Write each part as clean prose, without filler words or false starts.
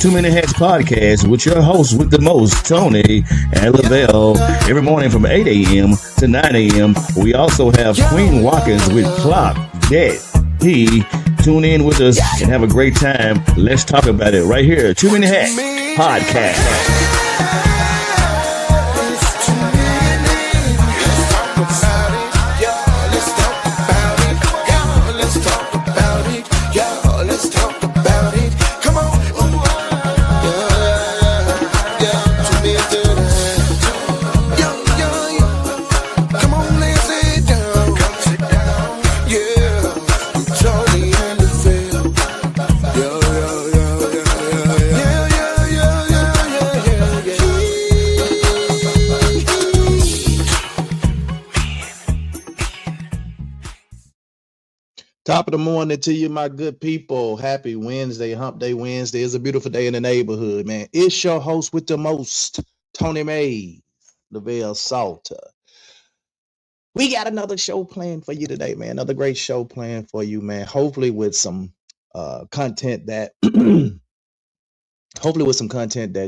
Too Many Hats podcast with your host with the most, Tony and Lavelle, every morning from 8 a.m. to 9 a.m. We also have Queen Watkins with Clock That He. Tune in with us and have a great time. Let's talk about it right here. Too Many Hats podcast. Top of the morning to you, my good people. Happy Wednesday, Hump Day Wednesday. It's a beautiful day in the neighborhood, man. It's your host with the most, Tony May, Lavelle Salter. We got another show planned for you today, man. Another great show planned for you, man. Hopefully with some content that,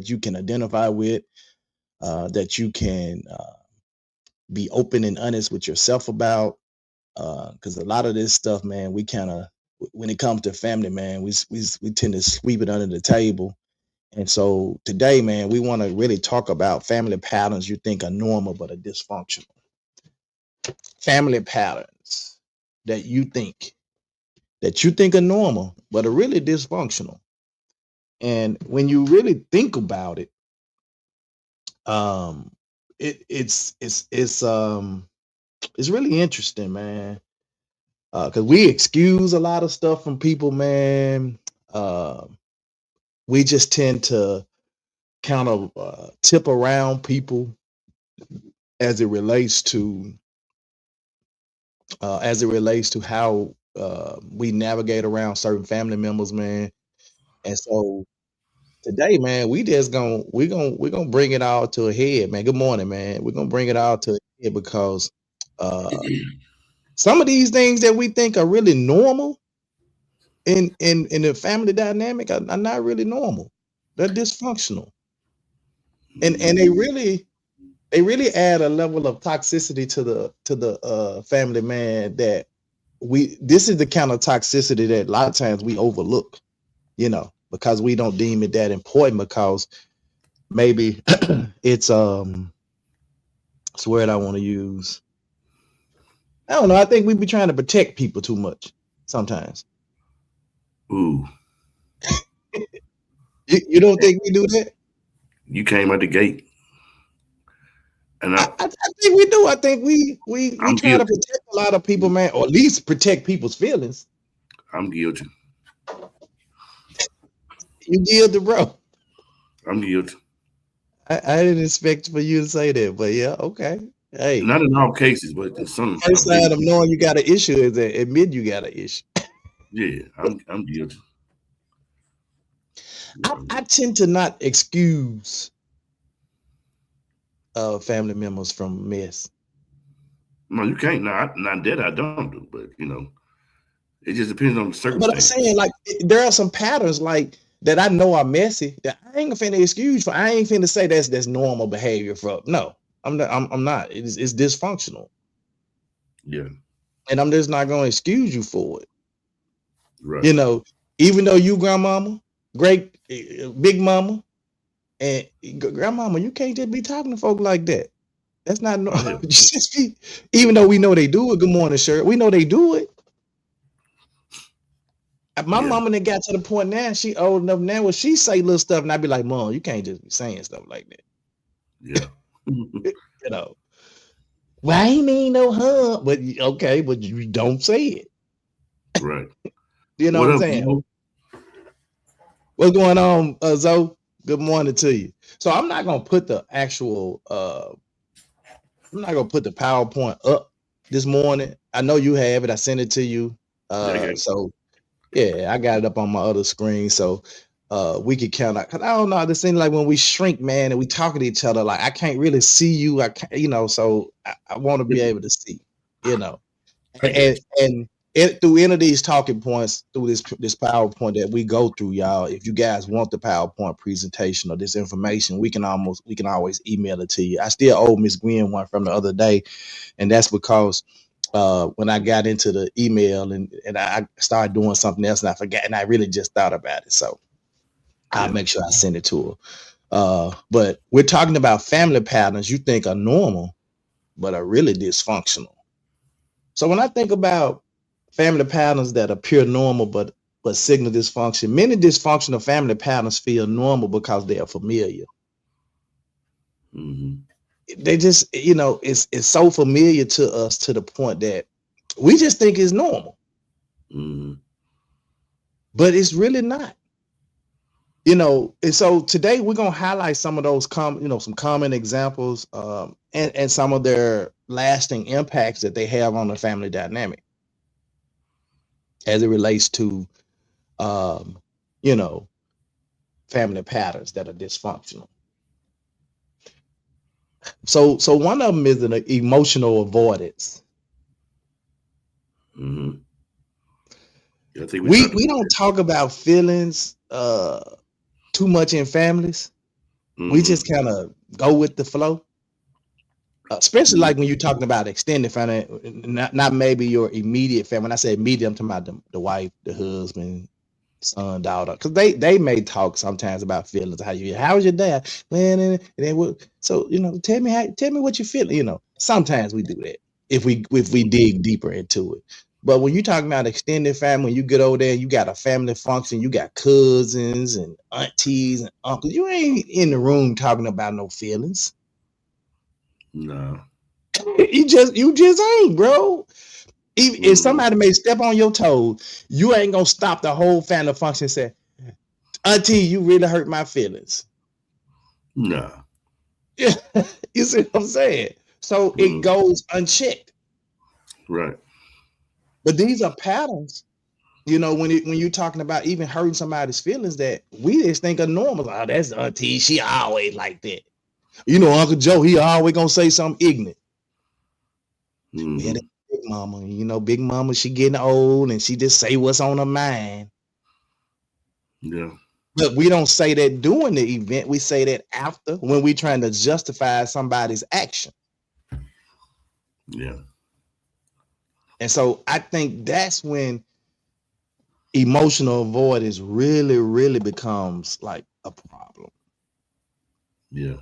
you can identify with, that you can be open and honest with yourself about. Because a lot of this stuff, man, we kind of, when it comes to family, man, we tend to sweep it under the table. And so today, man, we want to really talk about family patterns you think are normal but are dysfunctional. Family patterns that you think are normal but are really dysfunctional. And when you really think about it, it's really interesting, man. Because we excuse a lot of stuff from people, man. We just tend to kind of tip around people as it relates to how we navigate around certain family members, man. And so today, man, we're gonna bring it all to a head, man. Good morning, man. We're gonna bring it all to a head because some of these things that we think are really normal in the family dynamic are not really normal. They're dysfunctional. And they really add a level of toxicity to the family, man, that this is the kind of toxicity that a lot of times we overlook, because we don't deem it that important, because maybe it's what's the word I want to use. I don't know. I think we be trying to protect people too much sometimes. Ooh. You don't think we do that? You came out the gate. And I think we do. I think we try to protect a lot of people, man, or at least protect people's feelings. I'm guilty. You guilty, bro? I'm guilty. I didn't expect for you to say that, but yeah, okay. Hey, not in all cases, but in some. First side of knowing you got an issue is that admit you got an issue. Yeah, I'm guilty. I tend to not excuse family members from mess. No, you can't. Not that I don't do, but it just depends on the circumstances. But I'm saying, like, there are some patterns like that I know are messy that I ain't finna excuse for. I ain't finna say that's normal behavior for. No, I'm not. It's dysfunctional. Yeah. And I'm just not gonna excuse you for it. Right. Even though you grandmama, great big mama, and grandmama, you can't just be talking to folk like that. That's not normal. Even though we know they do it. Good morning, sir. We know they do it. My mama that got to the point now, she old enough now where she say little stuff, and I be like, Mom, you can't just be saying stuff like that. Yeah. Well, I ain't mean no harm, but okay, but you don't say it. Right. What I'm saying? People? What's going on, Zoe? Good morning to you. So I'm not gonna put the actual I'm not gonna put the PowerPoint up this morning. I know you have it. I sent it to you. So yeah, I got it up on my other screen. So we could count out, because I don't know, this seems like when we shrink, man, and we talk to each other, like I can't really see you. I can't, so I want to be able to see, and through any of these talking points, through this PowerPoint that we go through, y'all. If you guys want the PowerPoint presentation or this information, we can always email it to you. I still owe Miss Gwen one from the other day, and that's because when I got into the email and I started doing something else and I forgot, and I really just thought about it. So I'll make sure I send it to her. But we're talking about family patterns you think are normal, but are really dysfunctional. So when I think about family patterns that appear normal but signal dysfunction, many dysfunctional family patterns feel normal because they are familiar. Mm-hmm. They just, it's so familiar to us to the point that we just think it's normal. Mm-hmm. But it's really not. And so today we're gonna highlight some of those some common examples, and some of their lasting impacts that they have on the family dynamic as it relates to family patterns that are dysfunctional. So one of them is an emotional avoidance. Mm-hmm. I think We don't talk about feelings too much in families. Mm-hmm. We just kind of go with the flow. Especially like when you're talking about extended family, not maybe your immediate family. When I say immediate, I'm talking about the wife, the husband, son, daughter, because they may talk sometimes about feelings. How was your dad? Man, and then so tell me what you feel. Sometimes we do that if we dig deeper into it. But when you're talking about extended family, when you get over there, you got a family function, you got cousins and aunties and uncles. You ain't in the room talking about no feelings. No. you just ain't, bro. Even if somebody may step on your toes, you ain't gonna stop the whole family function and say, Auntie, you really hurt my feelings. No. Yeah, you see what I'm saying? So it goes unchecked. Right. But these are patterns, when you're talking about even hurting somebody's feelings that we just think are normal. Oh, that's Auntie, she always like that. Uncle Joe, he always gonna say something ignorant. Yeah, that's Big Mama. Big Mama, she getting old and she just say what's on her mind. Yeah. But we don't say that during the event. We say that after, when we're trying to justify somebody's action. Yeah. And so I think that's when emotional avoidance really, really becomes like a problem. Yeah.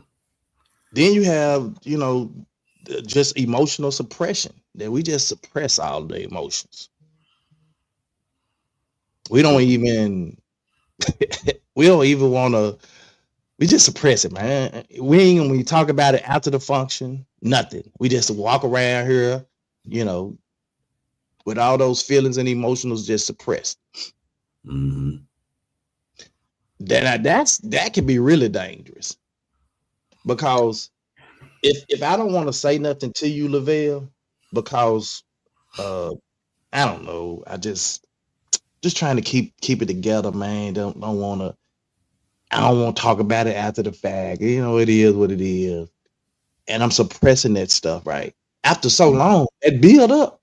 Then you have, just emotional suppression, that we just suppress all the emotions. We don't even want to. We just suppress it, man. When we talk about it after the function, nothing. We just walk around here, with all those feelings and emotions just suppressed. Mm-hmm. That can be really dangerous, because if I don't want to say nothing to you, Lavelle, because I don't know, I just trying to keep it together, man. I don't want to talk about it after the fact. It is what it is. And I'm suppressing that stuff, right? After so long, it build up.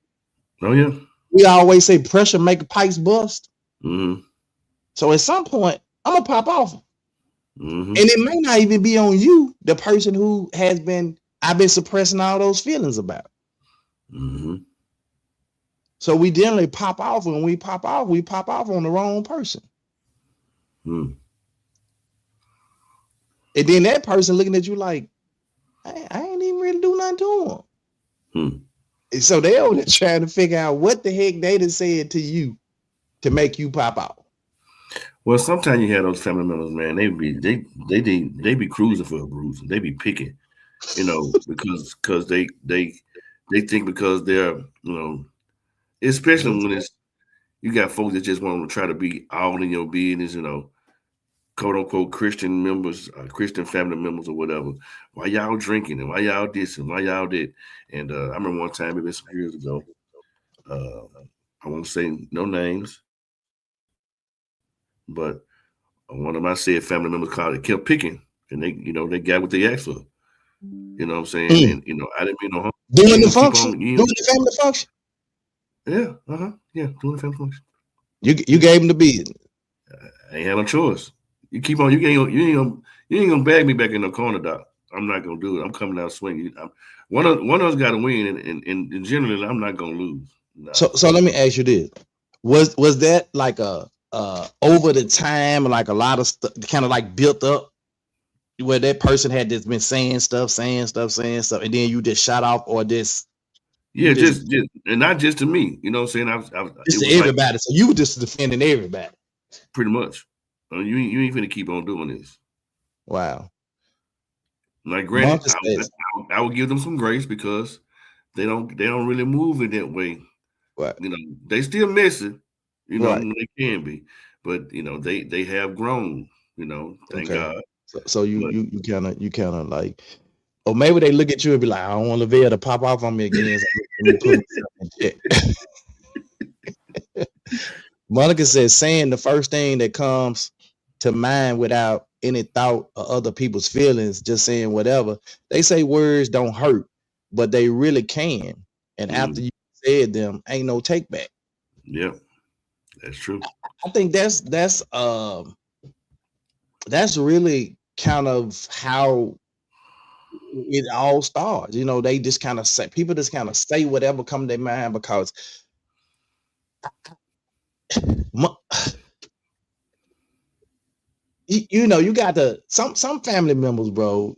Oh yeah. We always say pressure make pipes bust. Mm-hmm. So at some point, I'm gonna pop off. Mm-hmm. And it may not even be on you, the person who I've been suppressing all those feelings about. Mm-hmm. So we generally pop off. When we pop off on the wrong person. Mm. And then that person looking at you like, I ain't even really do nothing to them. And so they're trying to figure out what the heck they done said to you to make you pop out. Well, sometimes you have those family members, man. They be cruising for a bruise. They be picking, because they think because they're especially when it's you got folks that just want to try to be all in your business, quote unquote Christian members, Christian family members or whatever. Why y'all drinking and why y'all this and why y'all that? And I remember one time, maybe some years ago, I won't say no names, but one of my said family members called it, kept picking, and they got what they asked for. You know what I'm saying? And I didn't mean no harm. Doing the function, doing the family function. Yeah, yeah, doing the family function. You gave him the business. I ain't had no choice. You keep on. You ain't gonna bag me back in the corner, doc. I'm not gonna do it. I'm coming out swinging. One of us got to win, and generally, I'm not gonna lose. Nah. So let me ask you this: was that like a over the time, like a lot of stuff, kind of like built up, where that person had just been saying stuff, and then you just shot off, or this Yeah, just and not just to me. You know what I'm saying? just it to was like everybody. So you were just defending everybody. pretty much. You ain't finna keep on doing this. Wow. Like, granted, Marcus says, I would give them some grace because they don't really move in that way. right. You know, they still messy. You know, Right. they can be, but you know, they have grown. You know, thank Okay. God. So you kind of like, or maybe they look at you and be like, I don't want Lavelle to pop off on me again. So let me put myself in check. Monica says, saying the first thing that comes to mind without any thought of other people's feelings, just saying whatever. They say words don't hurt, but they really can. And after you said them, ain't no take back. Yeah, that's true. I think that's really kind of how it all starts. You know, they just kind of say, people just kind of say whatever come to their mind, because you know, you got to some family members, bro.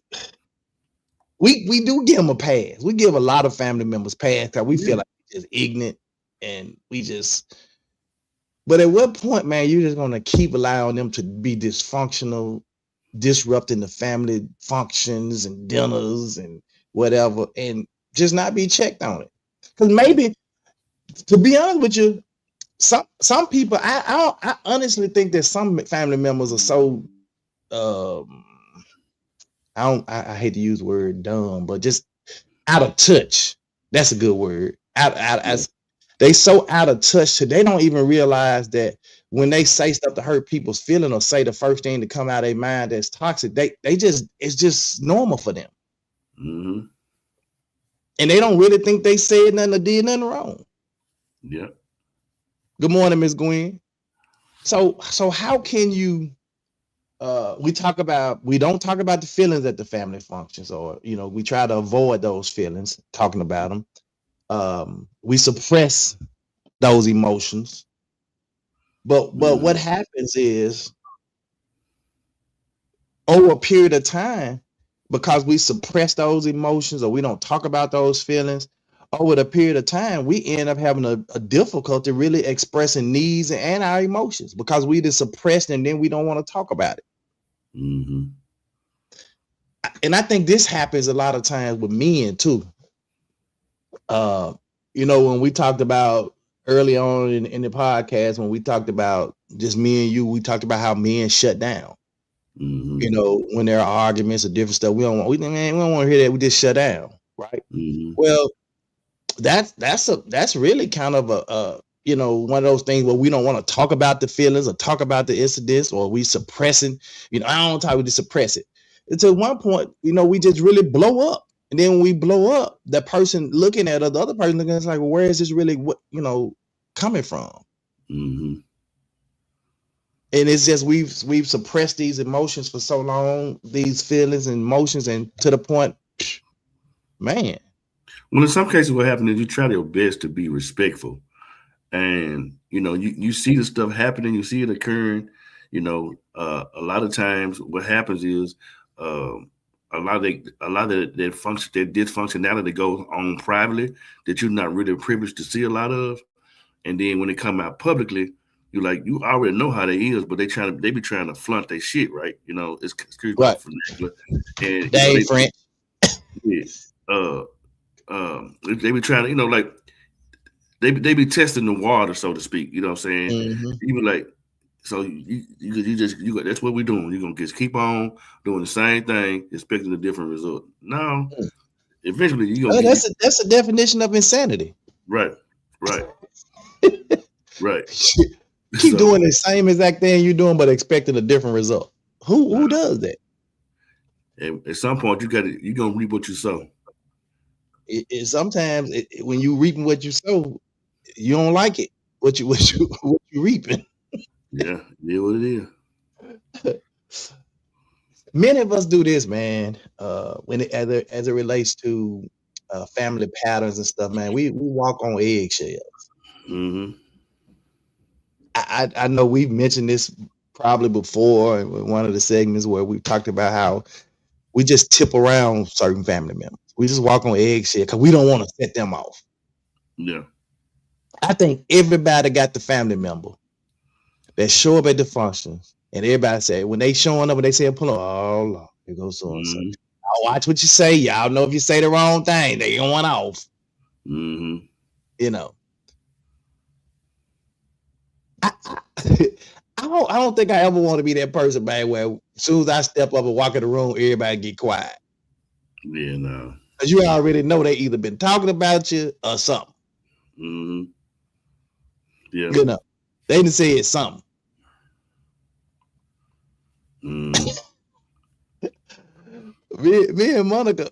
We do give them a pass. We give a lot of family members pass because we feel like we're just ignorant, and we just. But at what point, man, you're just gonna keep allowing them to be dysfunctional, disrupting the family functions and dinners and whatever, and just not be checked on it? Because maybe, to be honest with you, some people, I honestly think that some family members are so I hate to use the word dumb, but just out of touch. That's a good word. They so out of touch, so they don't even realize that when they say stuff to hurt people's feeling, or say the first thing to come out of their mind that's toxic, they just, it's just normal for them. Mm-hmm. And they don't really think they said nothing or did nothing wrong. Yeah. Good morning, Miss Gwen. So how can you we don't talk about the feelings at the family functions, or you know, we try to avoid those feelings, talking about them. We suppress those emotions, but what happens is, over a period of time, because we suppress those emotions, or we don't talk about those feelings, over the period of time, we end up having a difficulty really expressing needs and our emotions, because we just suppressed, and then we don't want to talk about it. Mm-hmm. And I think this happens a lot of times with men too. You know, when we talked about early on in the podcast, when we talked about just me and you, we talked about how men shut down. Mm-hmm. You know, when there are arguments or different stuff, we don't want to hear that. We just shut down, right? Mm-hmm. Well, that's really kind of a you know, one of those things where we don't want to talk about the feelings or talk about the incidents, or we suppressing. You know, I don't talk, we just suppress it. Until one point, you know, we just really blow up. And then when we blow up, that person looking at the other person looking, it's like, well, where is this really, what, you know, coming from? Mm-hmm. And it's just we've suppressed these emotions for so long, these feelings and emotions, and to the point, man. Well, in some cases, what happens is you try your best to be respectful, and you know, you see the stuff happening, you see it occurring. You know, a lot of times what happens is a lot of that function, that dysfunctionality goes on privately, that you're not really privileged to see a lot of, and then when it come out publicly, you like, you already know how they is, but they be trying to flaunt their shit, right? You know, it's, excuse my Right. vernacular, and you know, Dang, French. yeah, they be trying to, you know, like they be testing the water, so to speak. You know what I'm saying? Mm-hmm. You be like, so that's what we're doing. You're gonna just keep on doing the same thing, expecting a different result. No, eventually you're gonna get That's a definition of insanity. right, right, right. Keep So doing the same exact thing you're doing, but expecting a different result. Who does that? at some point you're gonna reap what you sow. Sometimes when you reaping what you sow, you don't like it. What you reaping? Yeah, it is what it is. Many of us do this, man. When as it relates to family patterns and stuff, man, we walk on eggshells. Mm-hmm. I know we've mentioned this probably before in one of the segments where we talked about how we just tip around certain family members. We just walk on eggshells because we don't want to set them off. Yeah. I think everybody got the family member that show up at the functions, and everybody say when they showing up and they say pull up, oh Lord, here goes so and so. Watch what you say. Y'all know if you say the wrong thing, they going off. Mm-hmm. You know. I, I don't think I ever want to be that person, man, where as soon as I step up and walk in the room, everybody get quiet. Yeah, no. Because you already know they either been talking about you or something. Mm-hmm. Yeah. You know. They done said something. Mm. me and Monica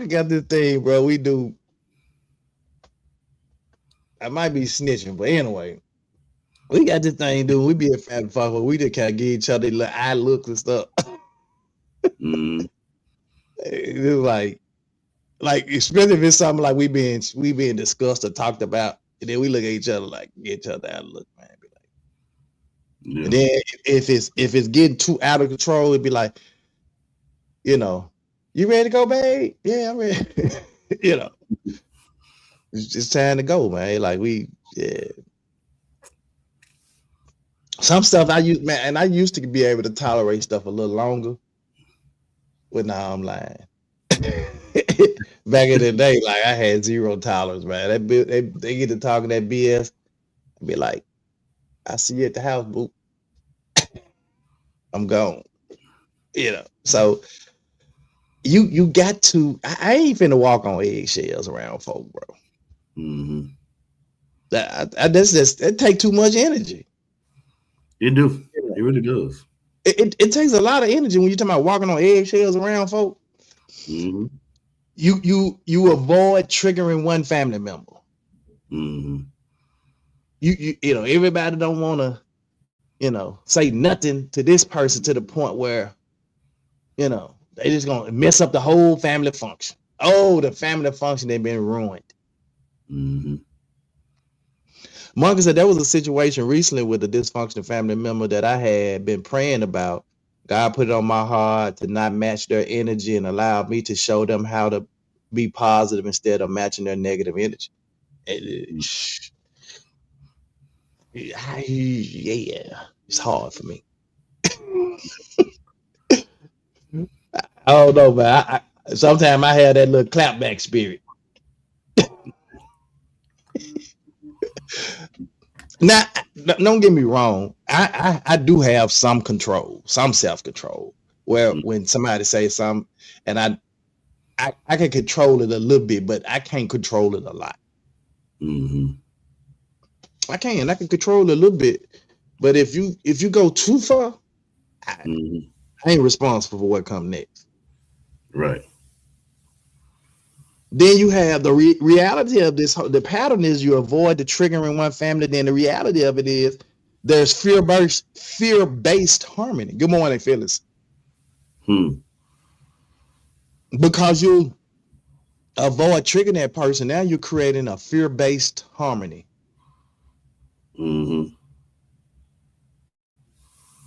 got this thing, bro. We do. I might be snitching, but anyway, we got this thing, dude. We be a family fuck, we just kind of give each other little eye looks and stuff. Mm. It's like especially if it's something like we being discussed or talked about, and then we look at each other like get each other out of look, man. Be like, Yeah. and then if it's getting too out of control, it'd be like, you know, you ready to go, babe? Yeah, I'm ready. You know, it's time to go, man. Like yeah. Some stuff I use, man, and I used to be able to tolerate stuff a little longer, but now I'm lying. Back in the day, like I had zero tolerance, man. They get to talking that BS, and be like, "I see you at the house, boo. I'm gone." You know, so you got to. I ain't finna walk on eggshells around folk, bro. Mm-hmm. That's just it take too much energy. It do. It really does. It takes a lot of energy when you're talking about walking on eggshells around folk. Mm-hmm. You avoid triggering one family member. Mm-hmm. You know everybody don't want to say nothing to this person to the point where they just gonna mess up the whole family function. Oh, the family function they been ruined. Mm-hmm. Monica said there was a situation recently with a dysfunctional family member that I had been praying about. God put it on my heart to not match their energy and allowed me to show them how to be positive instead of matching their negative energy. Yeah, it's hard for me. I don't know, man. Sometimes I have that little clapback spirit. Now, don't get me wrong. I do have some control, some self-control, where when somebody says something, and I can control it a little bit, but I can't control it a lot. Mm-hmm. I can control it a little bit, but if you go too far, I ain't responsible for what comes next. Right. Then you have the reality of this. The pattern is you avoid the triggering one family. Then the reality of it is there's fear-based harmony. Good morning, Phyllis. Because you avoid triggering that person, now you're creating a fear-based harmony. Mm-hmm.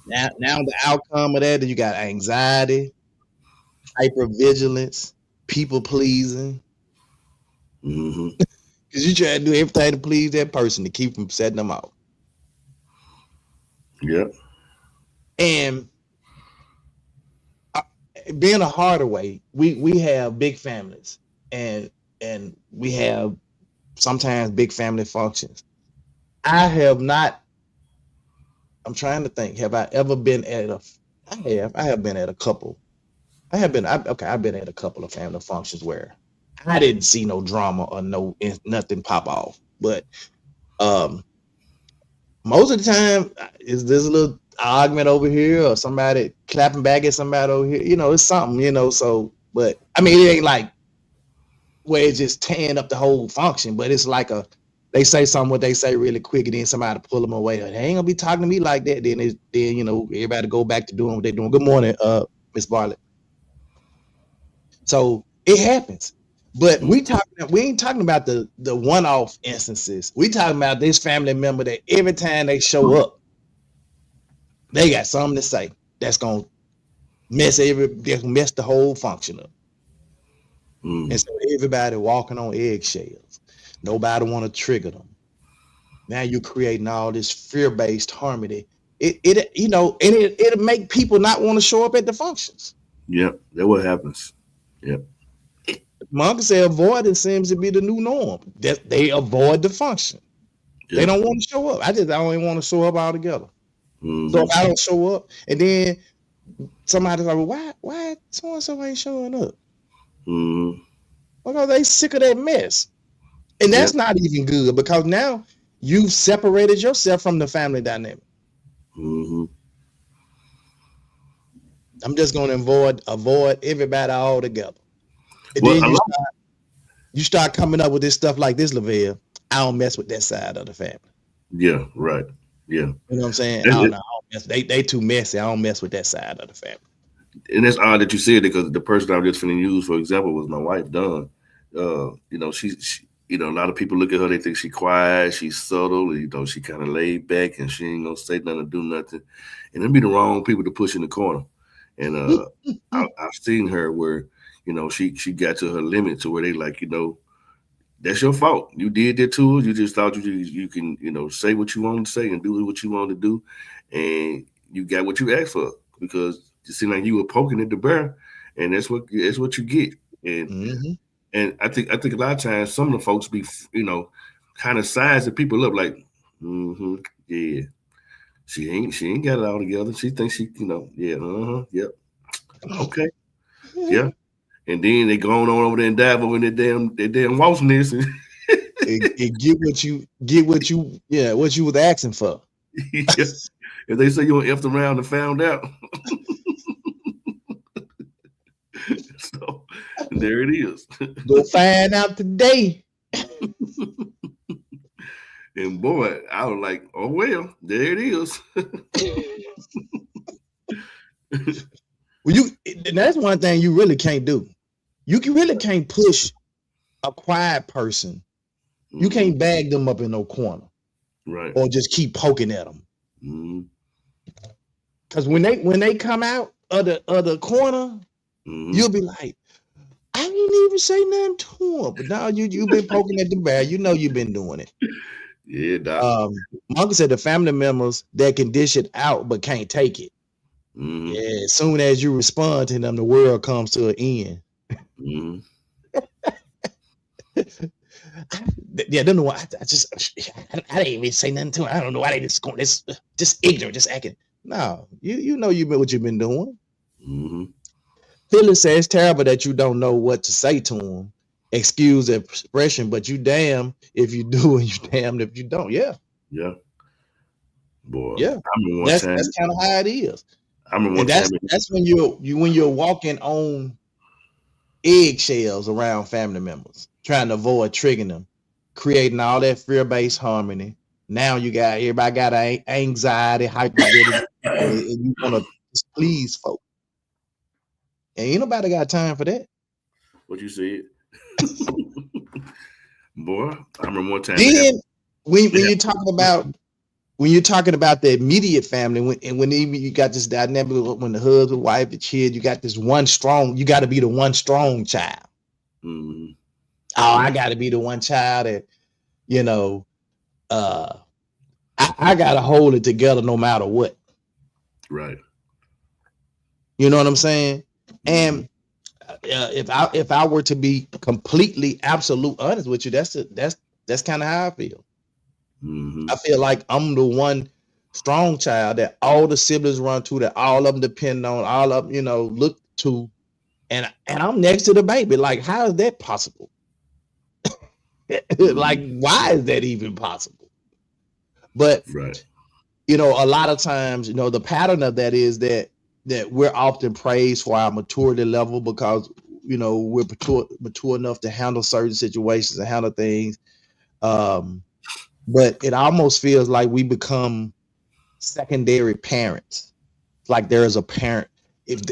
Now the outcome of that is you got anxiety, hypervigilance, people pleasing. Mm-hmm. Because you try to do everything to please that person to keep from setting them out. Yep. And being a Hardaway, we have big families, and we have sometimes big family functions. I have not. I'm trying to think. Have I ever been at a? I have been at a couple. I've been at a couple of family functions where I didn't see no drama or nothing pop off. But most of the time, is there's a little argument over here or somebody clapping back at somebody over here. It's something. So, but I mean, it ain't like where it's just tearing up the whole function. But it's like they say something what they say really quick, and then somebody pull them away. They ain't gonna be talking to me like that. Then everybody go back to doing what they're doing. Good morning, Miss Bartlett. So it happens. But we ain't talking about the one-off instances. We talking about this family member that every time they show up, they got something to say that's gonna mess the whole function up. And so everybody walking on eggshells. Nobody want to trigger them. Now you're creating all this fear-based harmony. It'll make people not want to show up at the functions. Yep, that's what happens. Yep. Monk said avoidance seems to be the new norm. That they avoid the function. Yep. They don't want to show up. I don't even want to show up altogether. So if I don't show up, and then somebody's like, why so and so ain't showing up? Because they sick of that mess. And that's not even good, because now you've separated yourself from the family dynamic. I'm just going to avoid everybody altogether. And then you start coming up with this stuff like this, Lavelle. I don't mess with that side of the family. Yeah, right. Yeah. You know what I'm saying? I don't know. They too messy. I don't mess with that side of the family. And it's odd that you said it, because the person I was just finna use, for example, was my wife, Dawn. She a lot of people look at her, they think she's quiet, she's subtle, she kind of laid back, and she ain't gonna say nothing or do nothing. And it'd be the wrong people to push in the corner. And I've seen her where, she got to her limit, to where they like, that's your fault. You did that to her. You just thought you can, say what you want to say and do what you want to do, and you got what you asked for, because it seemed like you were poking at the bear, and that's what you get. And and I think a lot of times some of the folks be, kind of sizing people up like, yeah, she ain't got it all together. She thinks she, yep, okay, yeah. And then they going on over there and dive over in their damn Walshness and get what you was asking for. Yeah. If they say you effed around and found out. So there it is. Go find out today. And boy, I was like, oh well, there it is. Well, that's one thing you really can't do. You really can't push a quiet person. You can't bag them up in no corner, right? Or just keep poking at them. Because when they come out of the corner, you'll be like, I didn't even say nothing to him. But now you've been poking at the bear. You've been doing it. Yeah, Doc. Monkey said the family members that can dish it out but can't take it. Yeah, as soon as you respond to them, the world comes to an end. Yeah, I don't know why. I didn't even say nothing to him. I don't know why they just going this, just ignorant, just acting. No, what you've been doing. Phyllis says it's terrible that you don't know what to say to him. Excuse the expression, but you damn if you do and you damn if you don't. Yeah. Yeah. Boy. Yeah. That's kind of how it is. That's when you're walking on eggshells around family members, trying to avoid triggering them, creating all that fear-based harmony. Now everybody got anxiety, hypervigilance, and you want to just please folks. And ain't nobody got time for that. What you said? Boy, I remember one time. Then when you're talking about the immediate family, when you got this dynamic, when the husband, wife, the kid, you got this one strong. You got to be the one strong child. Oh, I got to be the one child that, I got to hold it together no matter what. Right. You know what I'm saying? And if I were to be completely absolute honest with you, that's kind of how I feel. I feel like I'm the one strong child that all the siblings run to, that all of them depend on, all of them, look to, and I'm next to the baby. Like, how is that possible? Like, why is that even possible? But right. A lot of times, the pattern of that is that we're often praised for our maturity level because, we're mature enough to handle certain situations and handle things. but it almost feels like we become secondary parents. Like there is a parent, if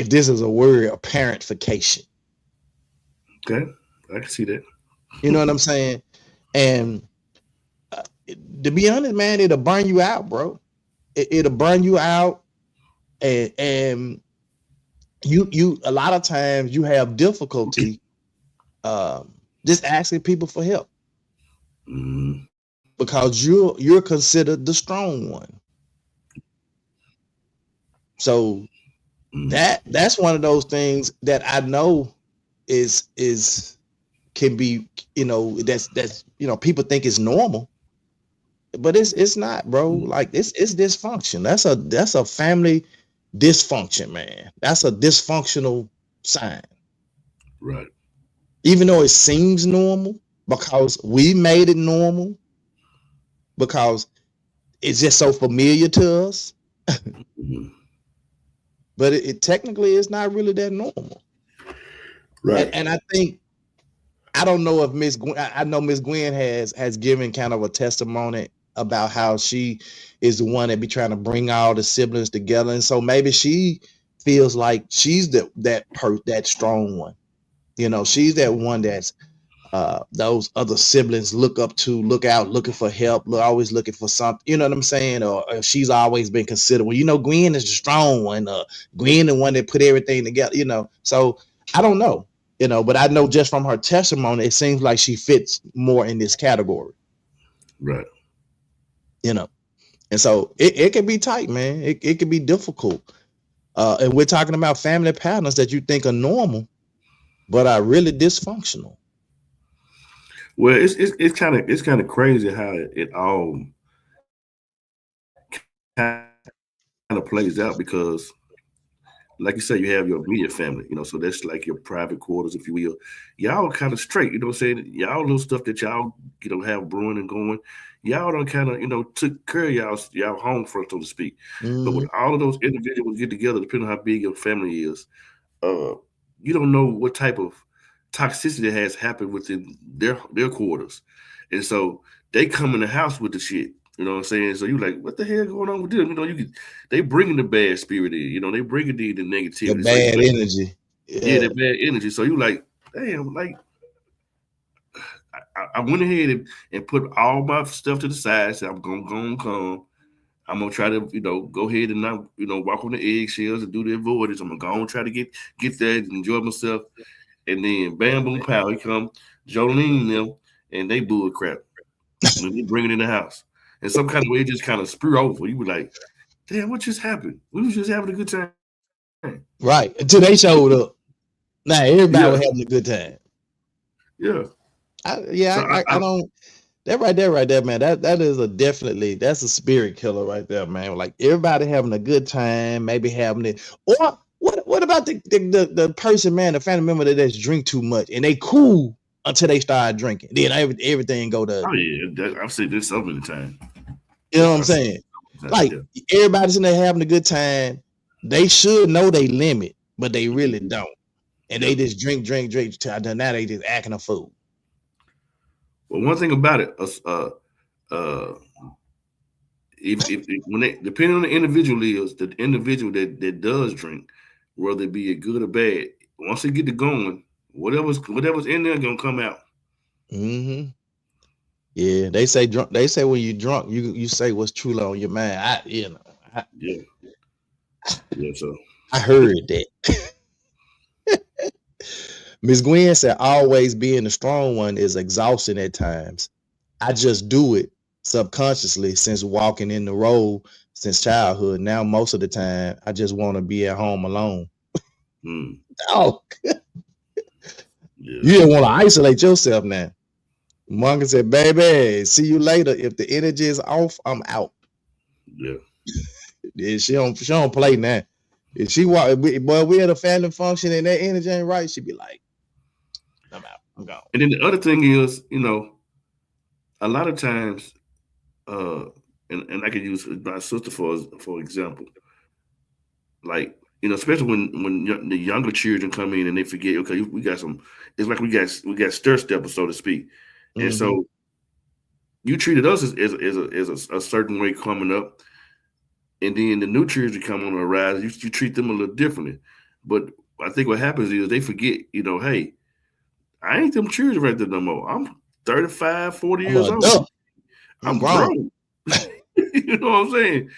this is a word, a parentification. Okay, I can see that. You know what I'm saying? And to be honest, man, it'll burn you out, bro. It'll burn you out, and you a lot of times you have difficulty just asking people for help Mm-hmm. because you're considered the strong one. So that's one of those things that I know is can be, that's people think it's normal, but it's not, bro. Like it's dysfunction. That's a family dysfunction, man. That's a dysfunctional sign. Right. Even though it seems normal because we made it normal, because it's just so familiar to us. Mm-hmm. But it technically is not really that normal. Right. And I think, I don't know if Miss Gwen, I know Miss Gwen has given kind of a testimony about how she is the one that be trying to bring all the siblings together, and so maybe she feels like she's that strong one. She's that one that's those other siblings look up to, look out, looking for help, always looking for something. You know what I'm saying? Or she's always been considered. Well, Gwen is the strong one. Gwen, the one that put everything together. So I don't know. But I know just from her testimony, it seems like she fits more in this category. Right. And so it can be tight, man. It can be difficult. And we're talking about family patterns that you think are normal, but are really dysfunctional. Well, it's kind of crazy how it all kind of plays out because, like you said, you have your immediate family, so that's like your private quarters, if you will. Y'all kind of straight, saying y'all little stuff that y'all have brewing and going. Y'all don't kind of took care of y'all home front, so to speak. But when Mm-hmm. all of those individuals get together, depending on how big your family is, uh, you don't know what type of toxicity has happened within their quarters, and so they come in the house with the shit. You know what I'm saying? So you like, what the hell going on with them? They bringing the bad spirit in. They bringing the The negativity. So you bad like, energy. yeah, Yeah. that bad energy. So you like, damn, like I went ahead and put all my stuff to the side. Said I'm gonna go and come. I'm gonna try to, go ahead and not, walk on the eggshells and do the avoidance. I'm gonna go and try to get there and enjoy myself. And then bam, boom, pow, he come Jolene and them, and they bull crap. And they bring it in the house. And some kind of way it just kind of sprue over. You were like, damn, what just happened? We was just having a good time. Right. Until they showed up. Now Yeah, everybody was having a good time. yeah. So I don't. That right there, man. That is that's a spirit killer right there, man. Like everybody having a good time, maybe having it. Or what about the person, man, the family member that just drink too much and they cool until they start drinking. Then everything go to, oh yeah, I've said this so many times. you know what I'm I've said saying? this so many Like times. everybody's in there having a good time. They should know they limit, but they really don't. And Yeah, they yeah. just drink till now they just acting a fool. Well, one thing about it, uh, if when they depending on the individual is the individual that does drink, whether it be a good or bad, once they get to going, whatever's in there gonna come out. Mm-hmm. Yeah, they say drunk. They say when you drunk, you say what's truly on your mind. I, Yeah, yeah. So I heard that. Miss Gwen said always being the strong one is exhausting at times. I just do it subconsciously since walking in the role since childhood. Now most of the time, I just want to be at home alone. mm, Oh, yeah, you didn't want to isolate yourself now. Monka said, "Baby, see you later. If the energy is off, I'm out." yeah. Yeah, she don't play now. If she walk, boy, we at a family function and that energy ain't right, she'd be like, "I'm out. I'm gone." And then the other thing is, a lot of times, uh, and I could use my sister for example, like especially when the younger children come in and they forget, okay, we got some. It's like we got stir steppers, so to speak, and Mm-hmm. so you treated us as a certain way coming up, and then the new children come on the rise. You treat them a little differently. But I think what happens is they forget, hey, I ain't them children right there no more. I'm 35, 40 I'm years an old. adult. I'm I'm grown. grown. You know what I'm saying?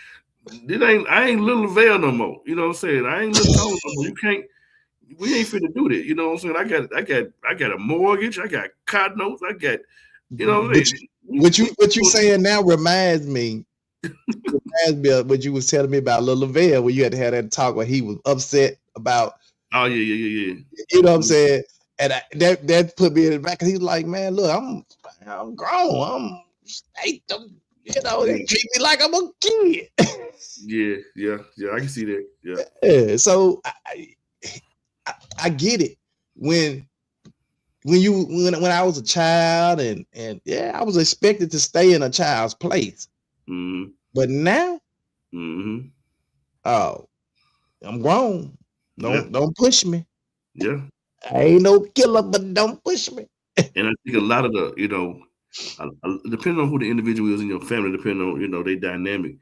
I ain't little Lavelle no more. You know what I'm saying? I ain't little Tony no more. You can't. We ain't finna do that. You know what I'm saying? I got a mortgage. I got car notes. I got. You know what I'm saying? What you saying now reminds me of what you was telling me about Lil Lavelle, where you had to have that talk where he was upset about. Oh yeah. You know what I'm saying? And that put me in the back. Cause he was like, man, look, I'm grown. They treat me like I'm a kid. Yeah. I can see that. Yeah. Yeah, so I get it when I was a child and yeah, I was expected to stay in a child's place. Mm-hmm. But now, oh, I'm grown. Don't push me. Yeah. I ain't no killer, but don't push me. And I think a lot of the, depending on who the individual is in your family, depending on, their dynamic.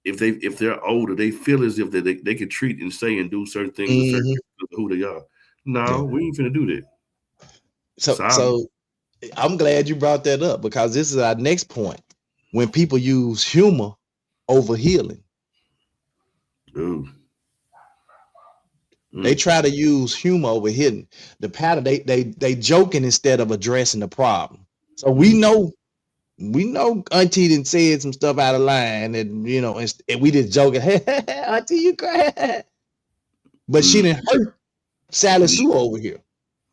If they're older, they feel as if they can treat and say and do certain things a certain because of who they are. No, we ain't finna do that. So I'm glad you brought that up because this is our next point. When people use humor over healing. Ooh. They try to use humor over healing. The pattern they joking instead of addressing the problem. So we know Auntie done said some stuff out of line, and and we just joking. Hey, Auntie, you cry, but she didn't hurt Sally Sue over here.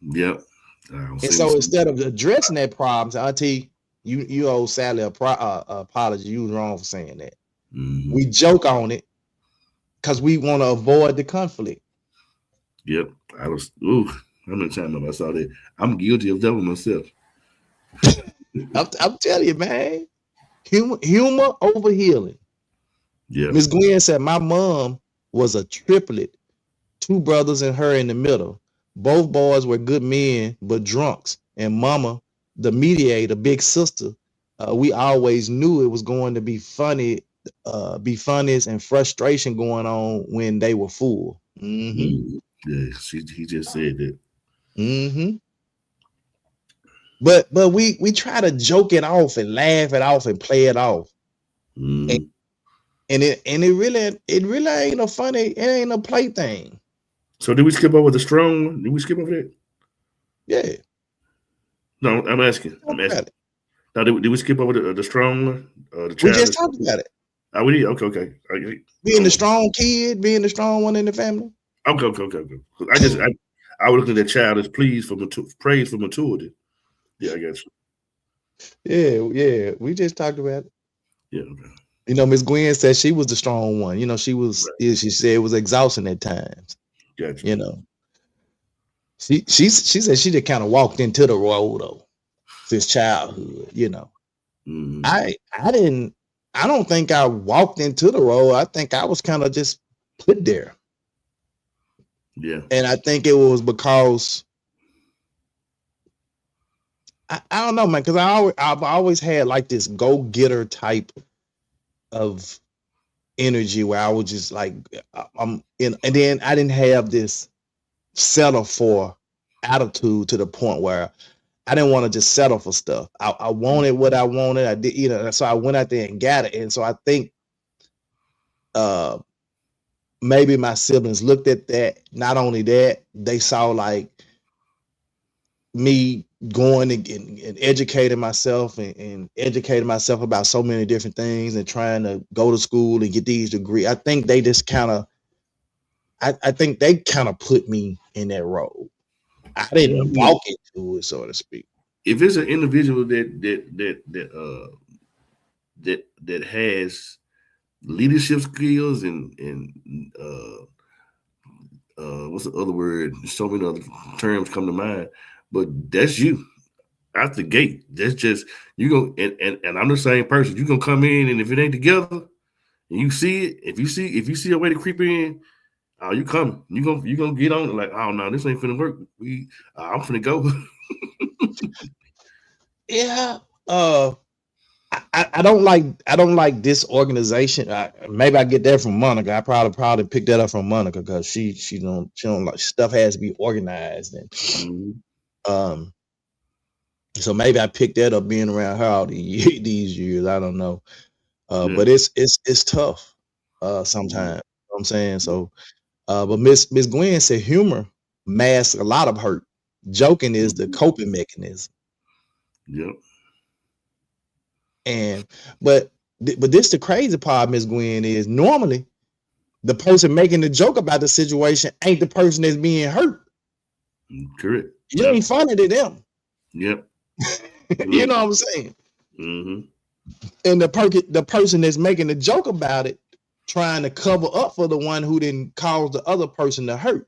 Yep. And so instead of addressing that problem, so Auntie, you owe Sally a apology. You was wrong for saying that. We joke on it because we want to avoid the conflict. Yep. How many times have I saw that? I'm guilty of that one myself. I'm telling you, man. Humor over healing. Yeah. Miss Gwen said my mom was a triplet, 2 brothers and her in the middle. Both boys were good men, but drunks. And mama, the mediator, big sister, we always knew it was going to be funny, funniest and frustration going on when they were full. Yeah, he just said that. But we try to joke it off and laugh it off and play it off. And it really ain't a funny, it ain't a plaything. So did we skip over the strong one? Did we skip over that? Yeah. No, I'm asking. Now, did we skip over the strong one? We just talked about it. Oh, we did? Okay. Being the strong kid, being the strong one in the family. Okay. I was looking at that child as praise for maturity. Yeah, I guess. Yeah. We just talked about it. Yeah, okay. Miss Gwen said she was the strong one. She was. Right. She said it was exhausting at times. Gotcha. She said she just kind of walked into the role though, since childhood. I don't think I walked into the role. I think I was kind of just put there. Yeah. And I think it was because I don't know, man, because I've always had like this go-getter type of energy where I was just like and then I didn't have this settle for attitude to the point where I didn't want to just settle for stuff. I wanted what I wanted. I did, so I went out there and got it. And so I think maybe my siblings looked at that. Not only that, they saw like me going and educating myself and educating myself about so many different things and trying to go to school and get these degrees. I think they just kind of, I think they kind of put me in that role. I didn't walk into it, so to speak. If it's an individual that has leadership skills and what's the other word? So many other terms come to mind, but that's you out the gate. That's just you go and I'm the same person. You gonna come in, and if it ain't together, and you see it, if you see a way to creep in, oh, you coming? You gonna get on it like, oh no, this ain't finna work. I'm finna go. Yeah. I don't like this organization. Maybe I get that from Monica. I probably picked that up from Monica because she don't like stuff has to be organized and so maybe I picked that up being around her all these years. I don't know. But it's tough sometimes. You know what I'm saying? So but Miss Gwen said humor masks a lot of hurt. Joking is the coping mechanism. Yep. But this the crazy part, Miss Gwen, is normally the person making the joke about the situation ain't the person that's being hurt. Correct. You ain't funny to them. Yep. You know what I'm saying? Mm-hmm. And the person that's making the joke about it trying to cover up for the one who didn't cause the other person to hurt.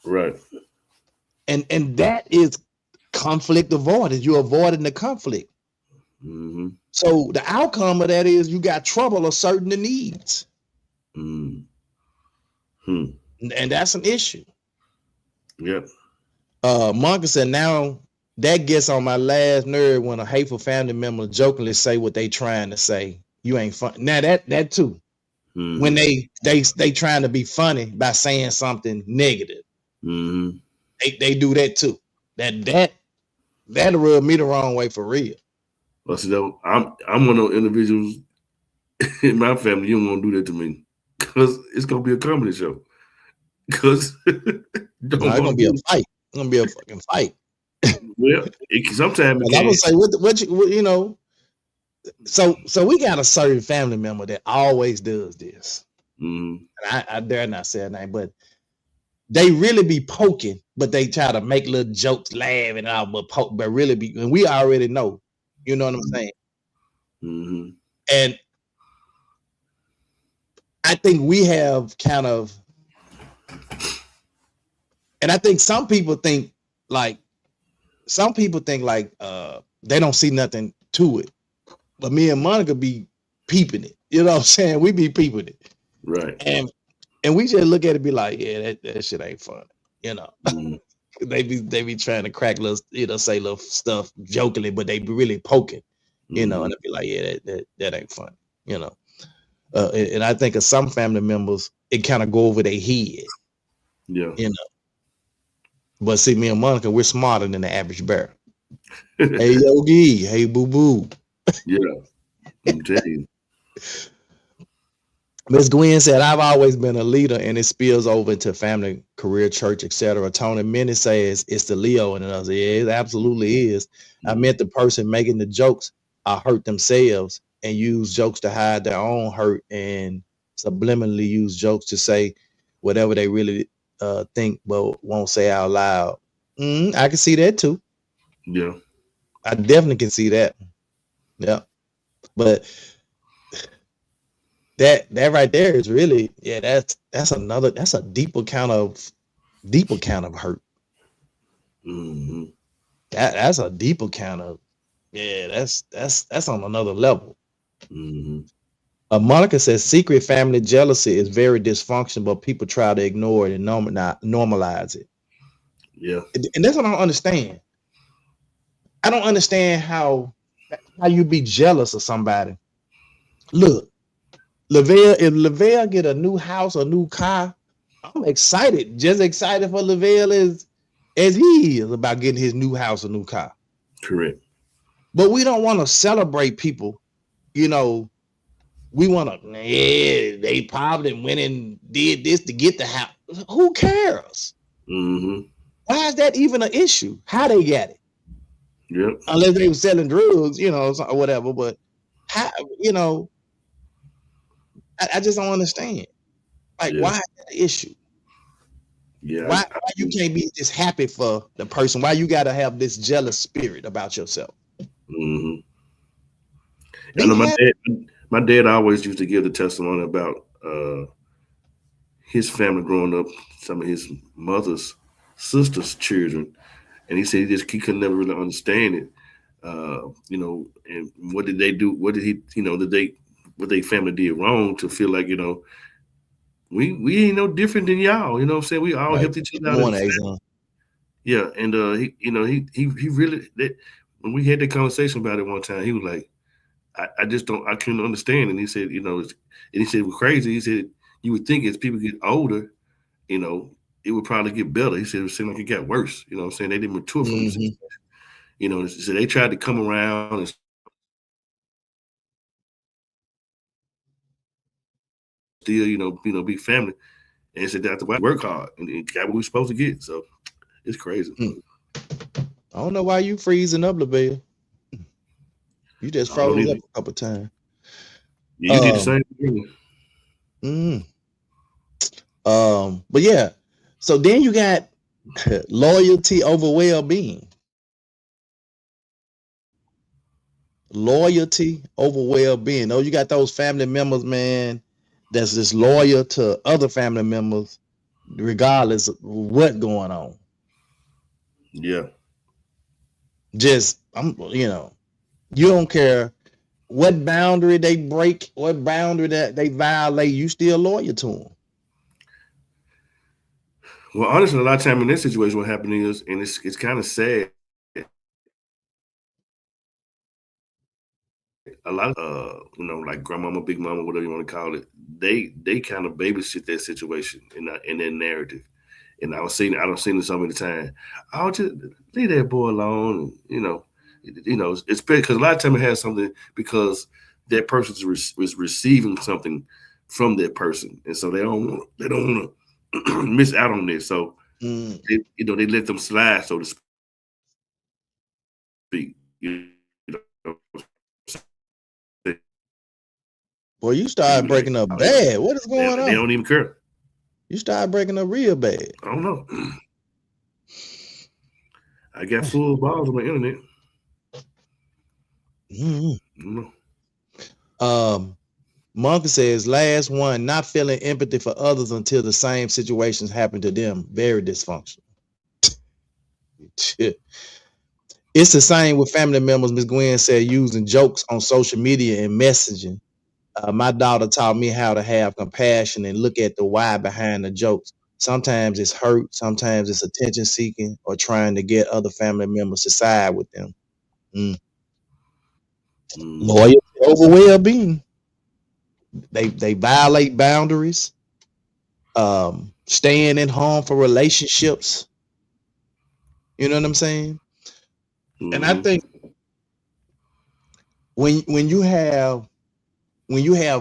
Right. And that is conflict avoidance. You're avoiding the conflict. Mm-hmm. So the outcome of that is you got trouble asserting the needs. Mm-hmm. And that's an issue. Yep. Monica said, now that gets on my last nerve when a hateful family member jokingly say what they trying to say. You ain't fun. Now that too. Mm-hmm. When they trying to be funny by saying something negative. Mm-hmm. They do that too. That'll rub me the wrong way for real. Well, see, though, I'm one of those individuals in my family. You don't want to do that to me because it's gonna be a comedy show. Because it's gonna be a fight. It's gonna be a fucking fight. Well, sometimes I would say what you know. So we got a certain family member that always does this. Mm-hmm. And I dare not say her name, but they really be poking, but they try to make little jokes, laugh and all, but really be, and we already know. You know what I'm saying? Mm-hmm. And I think we have kind of, and I think some people think like they don't see nothing to it. But me and Monica be peeping it. You know what I'm saying? We be peeping it. Right. And we just look at it and be like, yeah, that shit ain't fun. You know. Mm-hmm. they be trying to crack little, say little stuff jokingly, but they be really poking, you know, and they be like, yeah, that ain't fun, you know. And I think of some family members, it kind of go over their head. Yeah. You know. But see, me and Monica, we're smarter than the average bear. Hey Yogi, hey boo boo. Yeah. I'm telling you. Ms. Gwen said, I've always been a leader and it spills over into family, career, church, etc. Tony Minnie says it's the Leo in us. Yeah, it absolutely is. Mm-hmm. I meant the person making the jokes are hurt themselves and use jokes to hide their own hurt and subliminally use jokes to say whatever they really think but won't say out loud. I can see that too. Yeah. I definitely can see that. Yeah. But that right there is really, yeah, that's a deeper kind of hurt. Mm-hmm. That's a deeper kind of, yeah, that's on another level. Mm-hmm. Monica says secret family jealousy is very dysfunctional, but people try to ignore it and normalize it. Yeah. And that's what I don't understand. I don't understand how you be jealous of somebody. Look, if Lavelle get a new house, a new car, I'm excited. Just excited for Lavelle as he is about getting his new house, a new car. Correct. But we don't want to celebrate people. You know, we want to, they probably went and did this to get the house. Who cares? Mm-hmm. Why is that even an issue? How they got it? Yep. Unless they were selling drugs, you know, or whatever. But how, you know, I just don't understand. Like, why is that an issue? Yeah. Why you can't be just happy for the person? Why you got to have this jealous spirit about yourself? Mm-hmm. I know my dad always used to give the testimony about his family growing up, some of his mother's sister's children, and he said he could never really understand it. You know, and what did they do? What did he? You know, what they family did wrong to feel like, you know, we ain't no different than y'all. You know what I'm saying? We all helped each other out. Yeah, and he, you know, he really, when we had that conversation about it one time, he was like, I just don't. I couldn't understand. And he said, and he said it was crazy. He said you would think as people get older, you know, it would probably get better. He said it seemed like it got worse. You know what I'm saying? They didn't mature from the situation. So they tried to come around and still, be family. And said that the work hard and got what we are supposed to get. So it's crazy. I don't know why you freezing up, LaBelle. You just froze up a couple times. Yeah, you did the same thing. But yeah. So then you got loyalty over well-being. Loyalty over well-being. Oh, you got those family members, man, that's just loyal to other family members, regardless of what's going on. Yeah. Just you don't care what boundary they break, what boundary that they violate, you still loyal to them. Well, honestly, a lot of time in this situation, what happened is, and it's kind of sad. A lot of like grandmama, big mama, whatever you want to call it, they kind of babysit that situation in their narrative. And I don't seen it so many times. I'll just leave that boy alone. It's because a lot of time it has something because that person is receiving something from that person, and so they don't want to miss out on this. So they let them slide, so to speak. Boy, you started breaking up bad. What is going on? They don't even care. You started breaking up real bad. I don't know. I got full balls on my internet. Monkey says, last one, not feeling empathy for others until the same situations happen to them. Very dysfunctional. It's the same with family members. Ms. Gwen said, using jokes on social media and messaging. My daughter taught me how to have compassion and look at the why behind the jokes. Sometimes it's hurt, sometimes it's attention seeking or trying to get other family members to side with them. Loyalty over well-being. They violate boundaries, staying in harmful relationships. You know what I'm saying? And I think when you have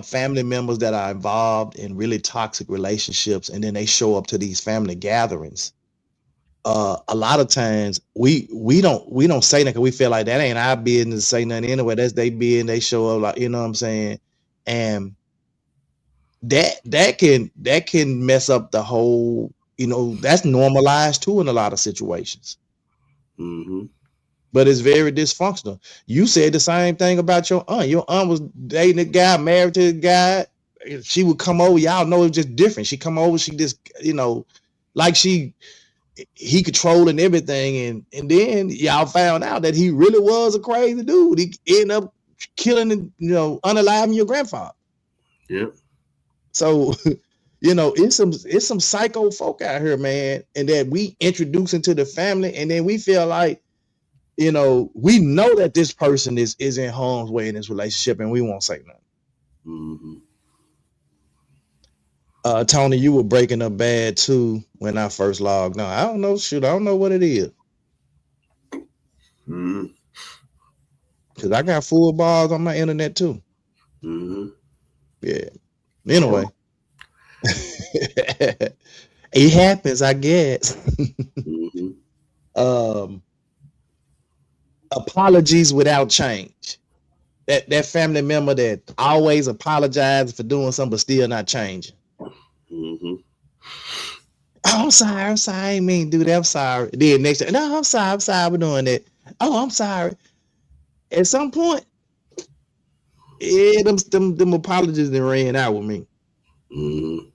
family members that are involved in really toxic relationships and then they show up to these family gatherings, a lot of times we don't say that because we feel like that ain't our business to say nothing anyway. That's their business. They show up, like, you know what I'm saying? And that can mess up the whole, that's normalized too in a lot of situations. But it's very dysfunctional. You said the same thing about your aunt. Your aunt was dating a guy, married to a guy. She would come over. Y'all know it's just different. She come over. She just, like he controlling everything. And then y'all found out that he really was a crazy dude. He ended up killing and, unaliving your grandfather. Yep. So, it's some psycho folk out here, man. And that we introduce into the family. And then we feel like, we know that this person is in harm's way in this relationship, and we won't say nothing. Tony, you were breaking up bad too when I first logged on. I don't know. Shoot, I don't know what it is. Because I got full bars on my internet too. Yeah. Anyway, it happens, I guess. Apologies without change. That family member that always apologizes for doing something but still not changing. Oh, I'm sorry, I ain't mean to do that. I'm sorry. Then next time, no, I'm sorry for doing that. Oh, I'm sorry. At some point, them apologies that ran out with me. You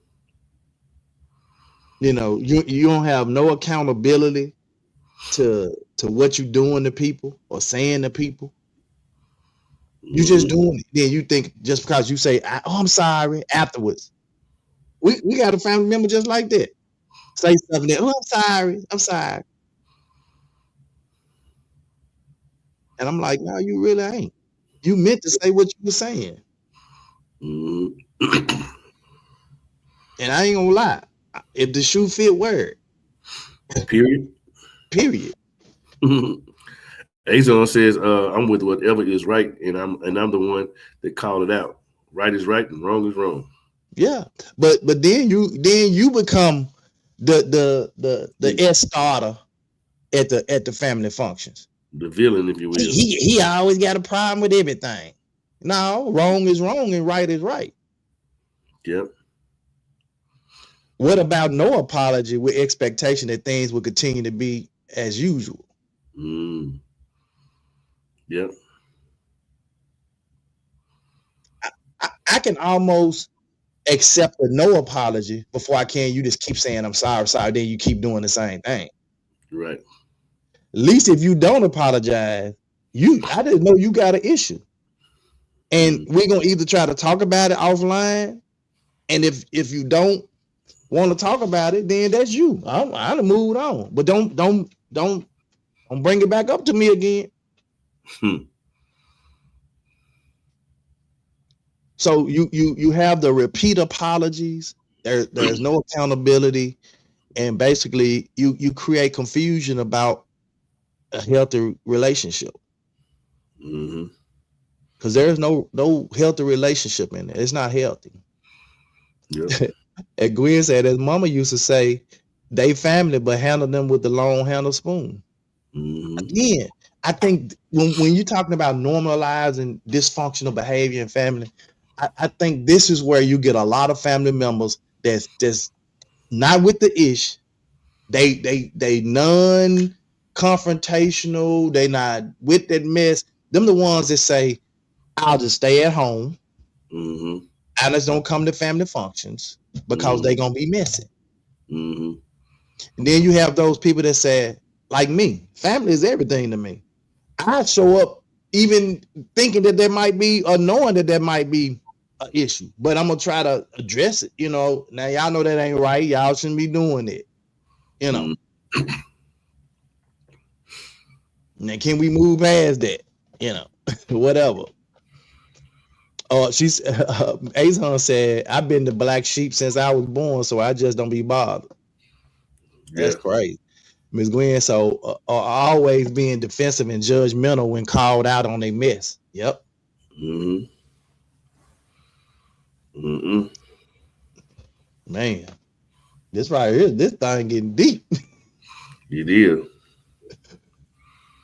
don't have no accountability to what you're doing to people or saying to people. You just doing it. Then you think just because you say, oh, I'm sorry afterwards. We got a family member just like that. Say something that, oh, I'm sorry. And I'm like, no, you really ain't. You meant to say what you were saying. Mhm. And I ain't gonna lie. If the shoe fit, wear it. Period. Period. Azon says, "I'm with whatever is right, and I'm the one that called it out. Right is right, and wrong is wrong." Yeah. But then you become the S starter at the family functions. The villain, if you will. He always got a problem with everything. No, wrong is wrong and right is right. Yep. What about no apology with expectation that things will continue to be as usual? Mm. Yep. I can almost accept a no apology before I can. You just keep saying I'm sorry, then you keep doing the same thing. Right. At least if you don't apologize, I didn't know you got an issue. And we're gonna either try to talk about it offline, and if you don't want to talk about it, then that's you. I done moved on, but don't bring it back up to me again. So you have the repeat apologies. There's no accountability, and basically you create confusion about a healthy relationship. Because there's no healthy relationship in it. It's not healthy. Yep. And Gwen said, as Mama used to say, they family, but handle them with the long handle spoon. Again, I think when you're talking about normalizing dysfunctional behavior in family, I think this is where you get a lot of family members that's just not with the ish. They non-confrontational. They not with that mess. Them the ones that say, I'll just stay at home. I just don't come to family functions because they gonna be messy. And then you have those people that say, like me, family is everything to me. I show up even thinking that there might be, or knowing that there might be an issue, but I'm gonna try to address it. Now y'all know that ain't right. Y'all shouldn't be doing it. Now can we move past that? Whatever. She's Azon said, I've been the black sheep since I was born, so I just don't be bothered. That's crazy. Ms. Gwen, so always being defensive and judgmental when called out on a mess. Yep. Man, this right here, this thing getting deep. It is.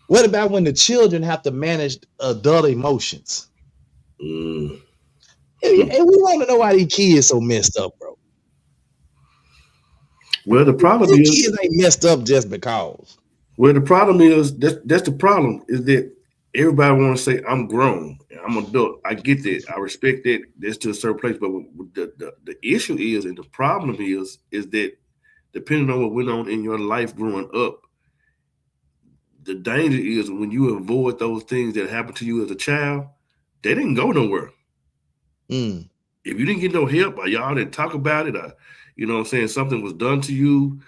What about when the children have to manage adult emotions? And we want to know why these kids so messed up, bro. Well, the problem is kids ain't messed up just because. Well, the problem is that's the problem is that everybody want to say I'm grown, I'm adult. I get that, I respect that. That's to a certain place, but the issue is, and the problem is that depending on what went on in your life growing up, the danger is when you avoid those things that happened to you as a child, they didn't go nowhere. If you didn't get no help, or y'all didn't talk about it, or you know what I'm saying, something was done to you,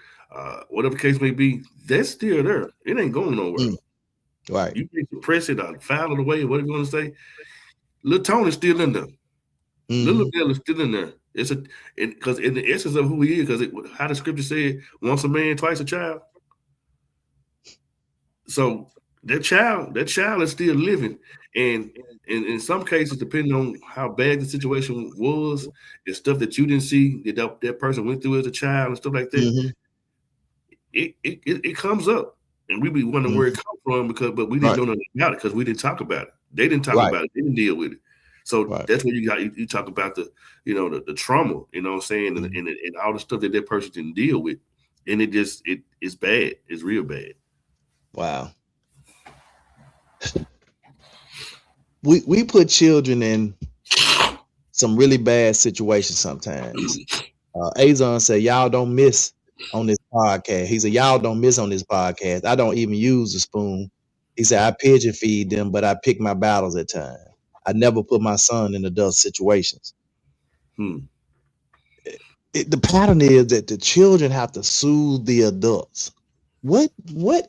whatever the case may be, that's still there. It ain't going nowhere. Right. You can suppress it or file it away, whatever you want to say. Little Tony's still in there. Little Bill is still in there. It's because in the essence of who he is, because how the scripture said, once a man, twice a child. So that child is still living, and in some cases, depending on how bad the situation was, and stuff that you didn't see that person went through as a child and stuff like that, it comes up, and we be wondering where it comes from but we didn't know nothing about it because we didn't talk about it. They didn't talk about it. They didn't deal with it. So that's when you talk about the trauma, you know what I'm saying, and all the stuff that person didn't deal with, and it's bad. It's real bad. Wow. We put children in some really bad situations sometimes. Azon said, y'all don't miss on this podcast. He said, y'all don't miss on this podcast. I don't even use the spoon. He said, I pigeon feed them, but I pick my battles at times. I never put my son in adult situations. The pattern is that the children have to soothe the adults. What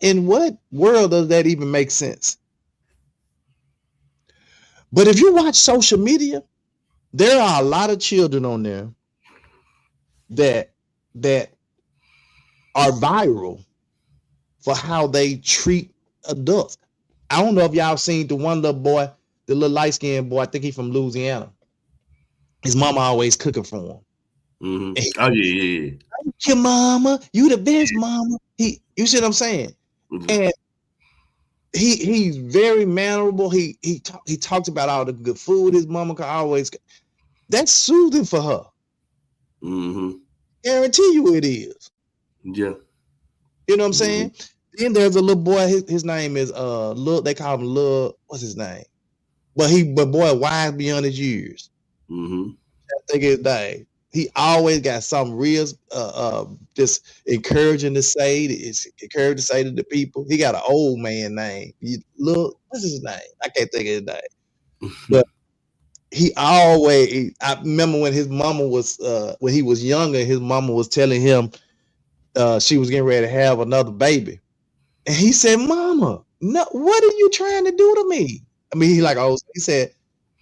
in what world does that even make sense? But if you watch social media, there are a lot of children on there that are viral for how they treat adults. I don't know if y'all seen the one little boy, the little light skinned boy. I think he's from Louisiana. His mama always cooking for him. Mm-hmm. Oh yeah. Your mama, you the best mama. You see what I'm saying? Mm-hmm. And he's very mannerable. He talks about all the good food his mama can always. That's soothing for her. Mm-hmm. Guarantee you it is. Yeah. You know what I'm saying? Then there's a little boy. His name is Lil. They call him Lil. What's his name? But boy, wise beyond his years. Mm-hmm. I think his name. He always got something real, just encouraging to say. It's encouraging to say to the people. He got an old man name. What's his name? I can't think of his name. But he always. I remember when his mama was, when he was younger, his mama was telling him she was getting ready to have another baby, and he said, "Mama, no, what are you trying to do to me?" I mean, he said,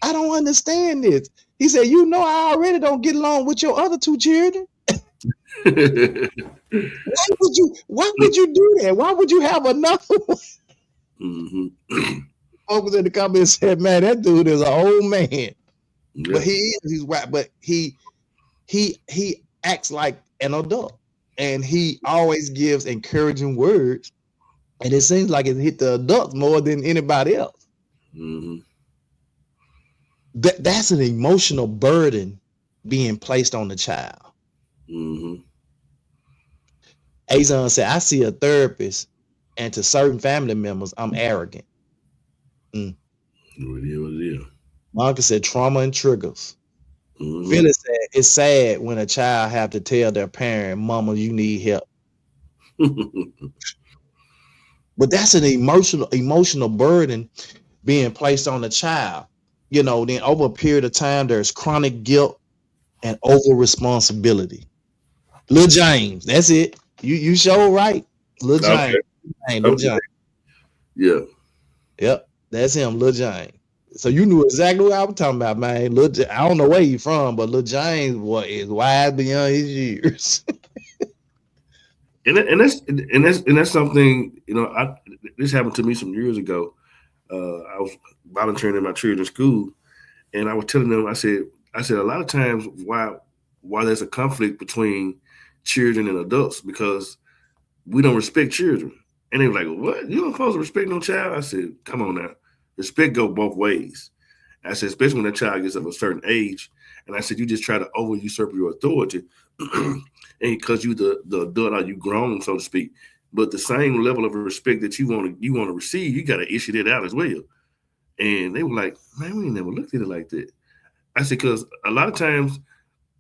"I don't understand this." He said, "You know, I already don't get along with your other two children. Why would you do that? Why would you have another one?" Mm-hmm. Folks in the comments said, "Man, that dude is an old man." Yeah. But he's right, but he acts like an adult, and he always gives encouraging words, and it seems like it hit the adults more than anybody else. Mm-hmm. That's an emotional burden being placed on the child. Mm-hmm. Azon said, "I see a therapist, and to certain family members, I'm arrogant." What it is. Monica said, "Trauma and triggers." Mm-hmm. Phyllis said, "It's sad when a child have to tell their parent, 'Mama, you need help.'" But that's an emotional burden being placed on the child. You know, then over a period of time, there's chronic guilt and over responsibility. Lil James, that's it. You show right. Lil James. Okay. Lil James. Yeah. Yep, that's him, Lil James. So you knew exactly what I was talking about, man. I don't know where you from, but Lil James is wise beyond his years. And that's something, you know, this happened to me some years ago. I was volunteering in my children's school, and I was telling them, I said a lot of times why there's a conflict between children and adults, because we don't respect children. And they were like, "What? You don't supposed to respect no child?" I said, "Come on now, respect go both ways." I said, especially when that child gets of a certain age. And I said, you just try to over usurp your authority, and because you the adult, are you grown, so to speak. But the same level of respect that you want to receive, you got to issue that out as well. And they were like, "Man, we ain't never looked at it like that." I said, because a lot of times,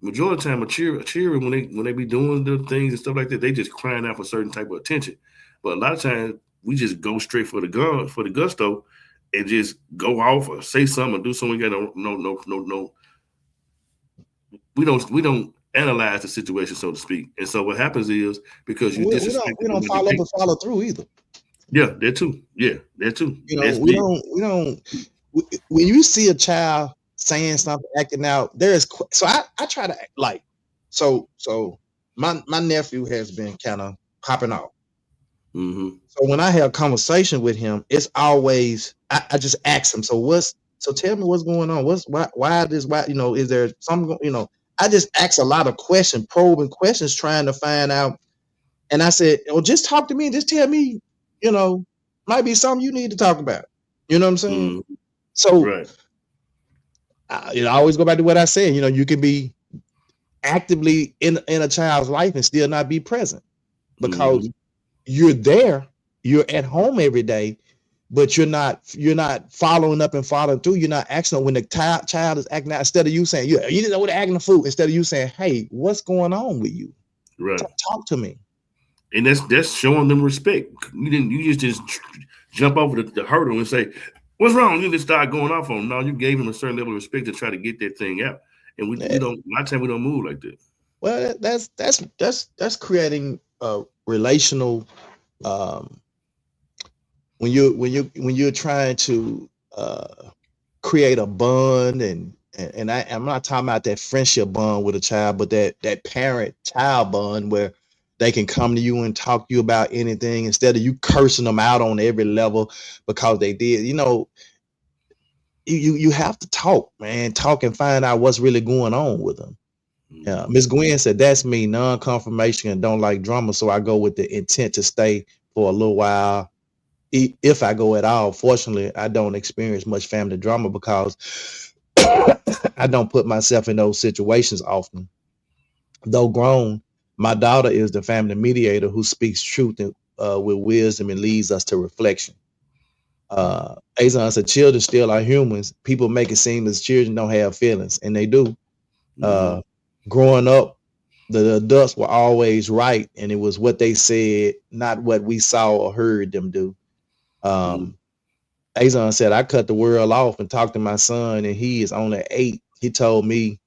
majority of the time, a cheer when they be doing the things and stuff like that, they just crying out for certain type of attention. But a lot of times, we just go straight for the gusto, and just go off or say something or do something. We got no. We don't analyze the situation, so to speak. And so what happens is, because you disrespect, we don't follow up and follow through either. Yeah, that too. Yeah, that too. You know, we don't. When you see a child saying something, acting out, so I try to act like so my nephew has been kind of popping off. Mm-hmm. So when I have a conversation with him, it's always I just ask him, so tell me what's going on. Why is there something, I just ask a lot of questions, probing questions, trying to find out. And I said, well, just talk to me and just tell me, might be something you need to talk about. You know what I'm saying? Mm-hmm. So Right. I always go back to what I said. You can be actively in a child's life and still not be present, because you're there, you're at home every day, but you're not following up and following through. You're not acting when the child is acting out. Instead of you saying, you didn't know what acting the fool, instead of you saying, hey, what's going on with you? Right. Talk to me. And that's showing them respect. You just jump over the hurdle and say, what's wrong? You just start going off on them. No, you gave them a certain level of respect to try to get that thing out. And we don't, a lot of times we don't move like that. Well, that's creating a relational, when you're trying to create a bond, and I'm not talking about that friendship bond with a child, but that parent child bond where they can come to you and talk to you about anything instead of you cursing them out on every level because they did. You have to talk, man. Talk and find out what's really going on with them. Yeah, Mm-hmm. Miss Gwen said that's me, non-confirmation and don't like drama, so I go with the intent to stay for a little while. If I go at all, fortunately, I don't experience much family drama because I don't put myself in those situations often. Though grown, my daughter is the family mediator who speaks truth with wisdom and leads us to reflection. Azon said, children still are humans. People make it seem as children don't have feelings, and they do. Mm-hmm. Uh, Growing up, the adults were always right, and it was what they said, not what we saw or heard them do. Mm-hmm. Um, Azon said, I cut the world off and talked to my son, and he is only 8. He told me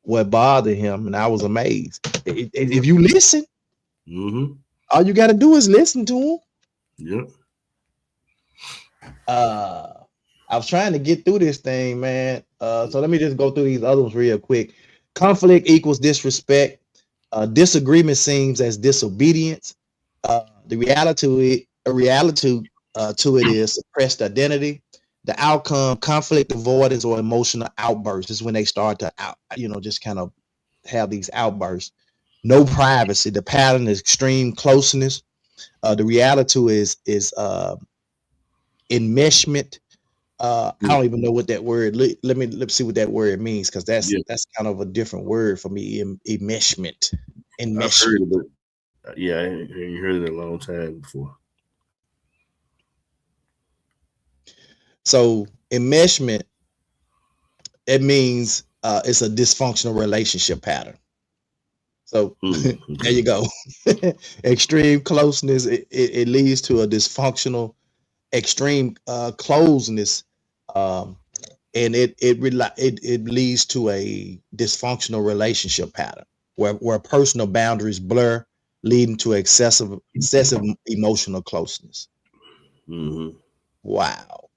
what bothered him, and I was amazed. If you listen, Mm-hmm. all you got to do is listen to him. Yep. Uh, I was trying to get through this thing, man. So let me just go through these other ones real quick. Conflict equals disrespect. Disagreement seems as disobedience. The reality to it is suppressed identity. The outcome, conflict avoidance or emotional outbursts, is when they start to just kind of have these outbursts. No privacy. The pattern is extreme closeness. The reality is enmeshment. I don't even know what that word. Let's see what that word means, because that's Yeah. that's kind of a different word for me. Enmeshment, I've heard enmeshment. of it. Yeah, I ain't heard it in a long time before. So enmeshment, it means it's a dysfunctional relationship pattern. So there Okay. you go. Extreme closeness, it leads to a dysfunctional, extreme closeness, um, and it leads to a dysfunctional relationship pattern where personal boundaries blur, leading to excessive emotional closeness. Mm-hmm. Wow,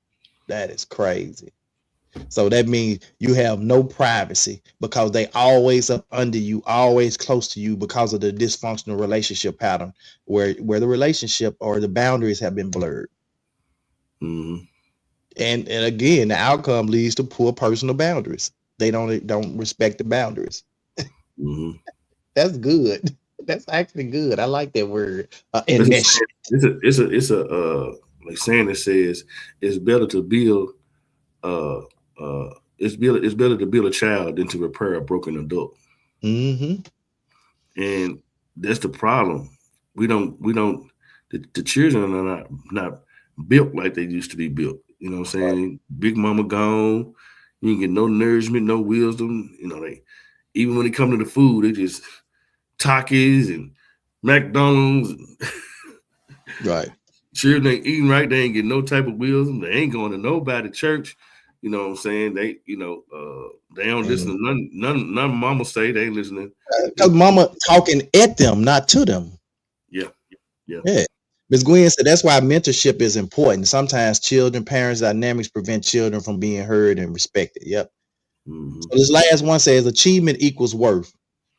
that is crazy. So that means you have no privacy because they always up under you, always close to you because of the dysfunctional relationship pattern where the relationship or the boundaries have been blurred. Mm-hmm. And again, the outcome leads to poor personal boundaries. They don't respect the boundaries. Mm-hmm. That's good. That's actually good. I like that word. It's a Enmesh. saying. It's a like saying that says it's better to build uh it's better to build a child than to repair a broken adult. Mm-hmm. And that's the problem. We don't the children are not built like they used to be built. You know what I'm Right. saying? Big mama gone. You ain't get no nourishment, no wisdom. They even when it come to the food, they just Takis and McDonald's. Right. Children ain't eating right. They ain't getting no type of wisdom. They ain't going to nobody church. You know what I'm saying? They don't listen And to none mama say they ain't listening. because mama talking at them, not to them. Yeah, yeah. Yeah. Ms. Gwen said that's why mentorship is important. Sometimes children, parents dynamics prevent children from being heard and respected. Yep. Mm-hmm. So this last one says achievement equals worth.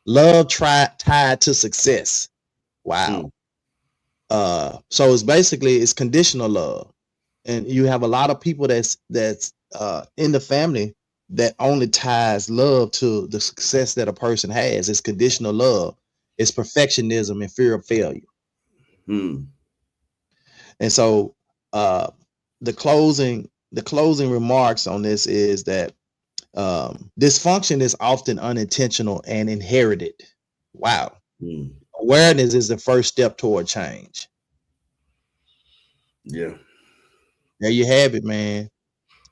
Love tied to success. Wow. Mm, So it's conditional love. And you have a lot of people that's in the family that only ties love to the success that a person has. It's conditional love. It's perfectionism and fear of failure. mm, And so uh, the closing remarks on this is that dysfunction is often unintentional and inherited. Wow. mm. Awareness is the first step toward change. Yeah. There you have it, man.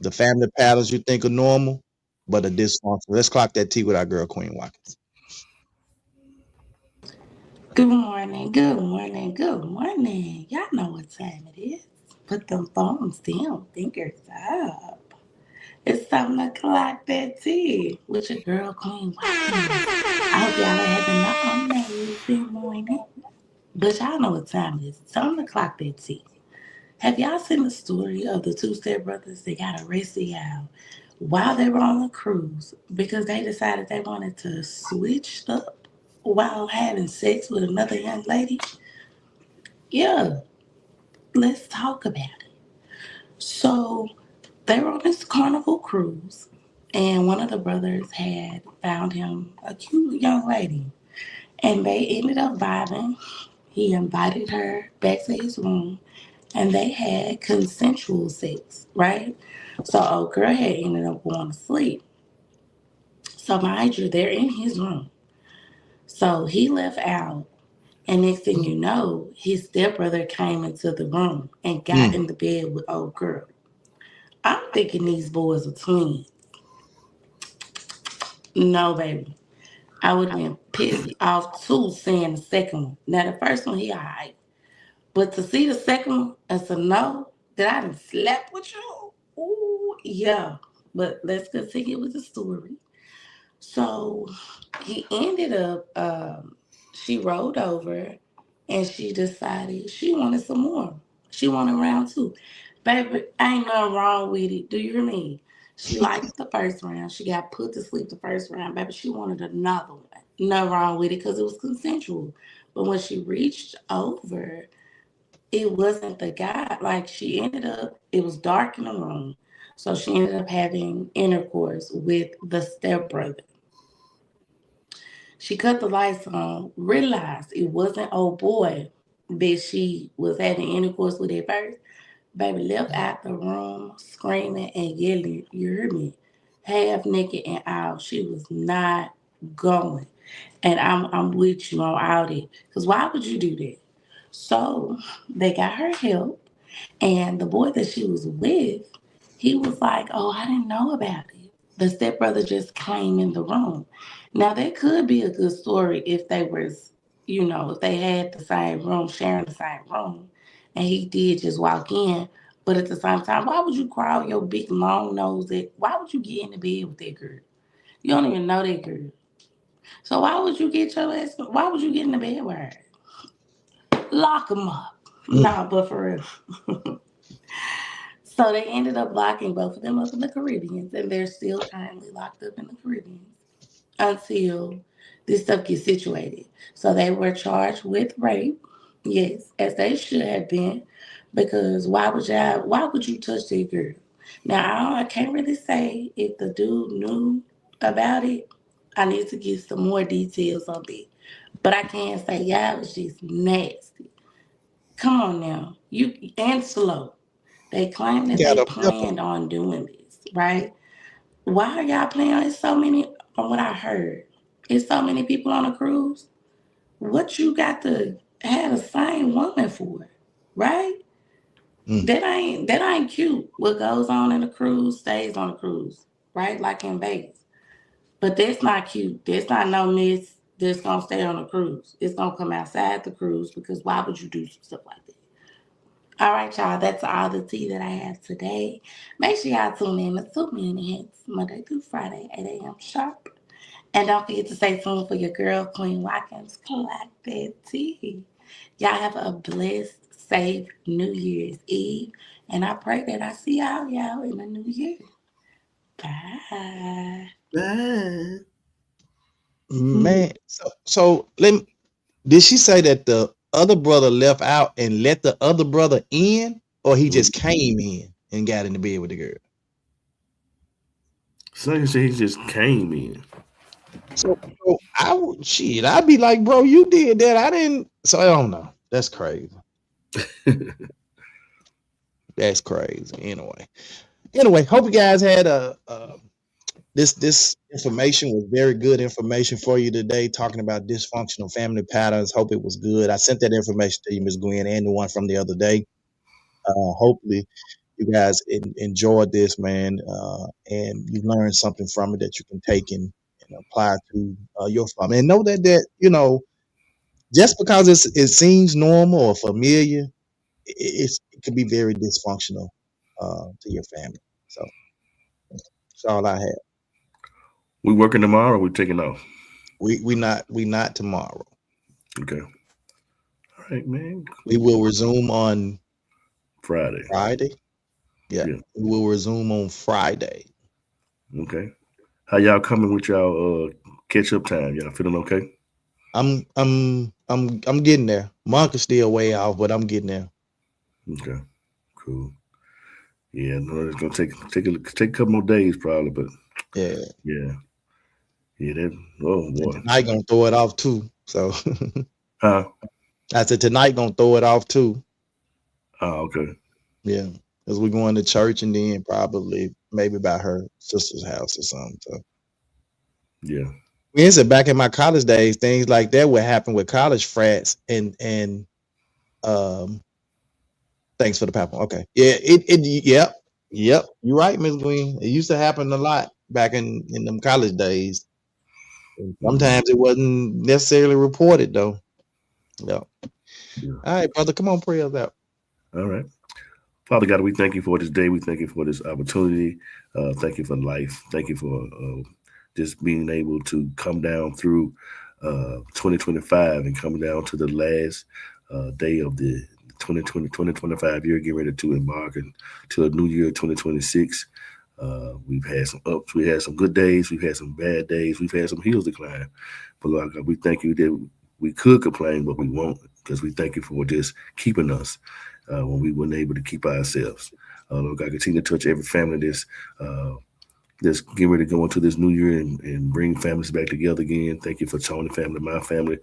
The family patterns you think are normal, but are dysfunctional. Let's clock that T with our girl Queen Watkins. Good morning, good morning, good morning. Y'all know what time it is. Put them phones down, fingers up. It's 7 o'clock that tea with your girl Queen Watkins. I hope y'all are having an amazing morning. But y'all know what time it is. 7 o'clock that tea. Have y'all seen the story of the two step brothers that got arrested, y'all? while they were on the cruise because they decided they wanted to switch up while having sex with another young lady. Yeah, let's talk about it. So they were on this carnival cruise, and one of the brothers had found him a cute young lady, and they ended up vibing. He invited her back to his room, and they had consensual sex, right? So old girl had ended up going to sleep. So mind you, they're in his room. So he left out, and next thing you know, his stepbrother came into the room and got Mm. in the bed with old girl. I'm thinking these boys are twins. No, baby. I would have been pissed off too seeing the second one. Now the first one he alright. But to see the second one and to know that I done slept with you, ooh, yeah. But let's continue with the story. So he ended up, she rolled over and she decided she wanted some more. She wanted round two. Baby, ain't nothing wrong with it. Do you hear me? She liked the first round. She got put to sleep the first round. Baby, she wanted another one. Nothing wrong with it because it was consensual. But when she reached over, it wasn't the guy. Like she ended up, it was dark in the room. So she ended up having intercourse with the stepbrother. She cut the lights on, realized it wasn't old boy that she was having intercourse with at first. Baby left out the room screaming and yelling. You hear me? Half naked and out. She was not going. And I'm with you on all that. Because why would you do that? So they got her help. And the boy that she was with, he was like, "Oh, I didn't know about it." The stepbrother just came in the room. Now, that could be a good story if they was, if they had the same room, sharing the same room, and he did just walk in. But at the same time, why would you crawl your big long nose at? Why would you get in the bed with that girl? You don't even know that girl. So why would you get your ass? Why would you get in the bed with her? Lock them up. Mm. Nah, but for real. So they ended up locking both of them up in the Caribbean, and they're still currently locked up in the Caribbean until this stuff gets situated. So they were charged with rape, yes, as they should have been, because why would you touch that girl? Now I can't really say if the dude knew about it. I need to get some more details on it, but I can say yeah, it was just nasty. Come on now, you and slow. They claim He that got they a pepper. planned on doing this, right? Why are y'all planning? It's so many, from what I heard, it's so many people on a cruise. What you got to have the same woman for, right? Mm. That ain't cute. What goes on in a cruise stays on a cruise, right? Like in Vegas. But that's not cute. That's not no mess that's gonna stay on a cruise. It's gonna come outside the cruise because why would you do some stuff like that? All right, y'all. That's all the tea that I have today. Make sure y'all tune in to 2 Minutes Monday through Friday, 8 a.m. sharp. And don't forget to stay tuned for your girl, Queen Watkins. Collect that tea. Y'all have a blessed, safe New Year's Eve. And I pray that I see y'all in the new year. Bye. Bye. Man, so did she say that the other brother left out and let the other brother in, or he just came in and got in the bed with the girl? So you say he just came in. So I'd be like, bro, you did that. I didn't. So I don't know. That's crazy. That's crazy. Anyway, hope you guys had this information was very good information for you today, talking about dysfunctional family patterns. Hope it was good. I sent that information to you, Ms. Gwen, and the one from the other day. Hopefully, you guys enjoyed this, man, and you learned something from it that you can take and apply to your family. And know that just because it seems normal or familiar, it can be very dysfunctional to your family. So that's all I have. We working tomorrow or we taking off? We not tomorrow. Okay. All right, man. We Cool. will resume on Friday. Friday. Yeah, Yeah. we will resume on Friday. Okay. How y'all coming with y'all catch up time? Y'all feeling okay? I'm getting there. Monk is still way off, but I'm getting there. Okay. Cool. Yeah, no, it's gonna take a couple more days probably, but Yeah. yeah. Yeah, that oh And boy. tonight gonna throw it off too. So Huh? I said tonight gonna throw it off too. Oh, okay. Yeah. Because we're going to church and then probably maybe by her sister's house or something. So Yeah. we said back in my college days, things like that would happen with college frats and um thanks for the popcorn. Okay. Yeah, yep. You're right, Miss Gwen. It used to happen a lot back in them college days. And Mhm. sometimes it wasn't necessarily reported though. Yeah. Yeah. All right, brother. Come on, pray us out. All right. Father God, we thank you for this day. We thank you for this opportunity. Thank you for life. Thank you for just being able to come down through 2025 and come down to the last day of the 2025 year, getting ready to embark into a new year, 2026. We've had some ups, we had some good days, we've had some bad days, we've had some hills to climb. But Lord God, we thank you that we could complain, but we won't, because we thank you for just keeping us when we weren't able to keep ourselves. Lord God, continue to touch every family that's getting ready to go into this new year and bring families back together again. Thank you for Tony family, my family,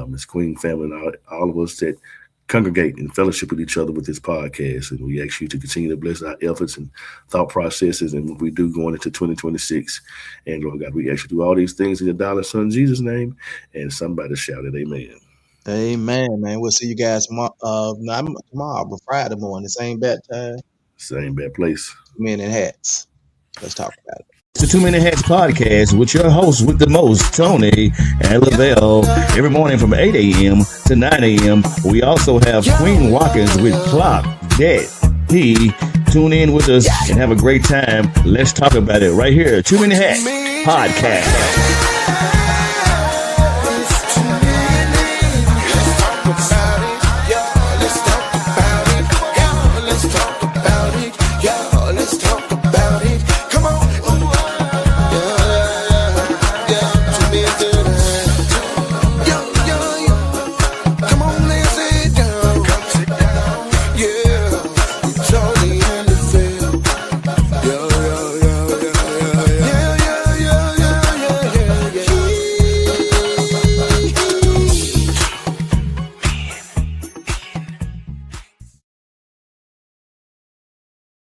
Miss Queen family, and all of us that congregate and fellowship with each other with this podcast. And we ask you to continue to bless our efforts and thought processes and what we do going into 2026. And Lord God, we actually do all these things in your darling son Jesus' name. And somebody shouted, Amen. Amen, man. We'll see you guys tomorrow. Not tomorrow, but Friday morning, same bat time. Same bad place. Men in hats. Let's talk about it. It's the 2 Minute Hats podcast with your hosts with the most, Tony and Lavelle. Every morning from 8 a.m. to 9 a.m. We also have Queen Watkins with Clock Dead. Tune in with us and have a great time. Let's talk about it right here. 2 Minute Hats podcast.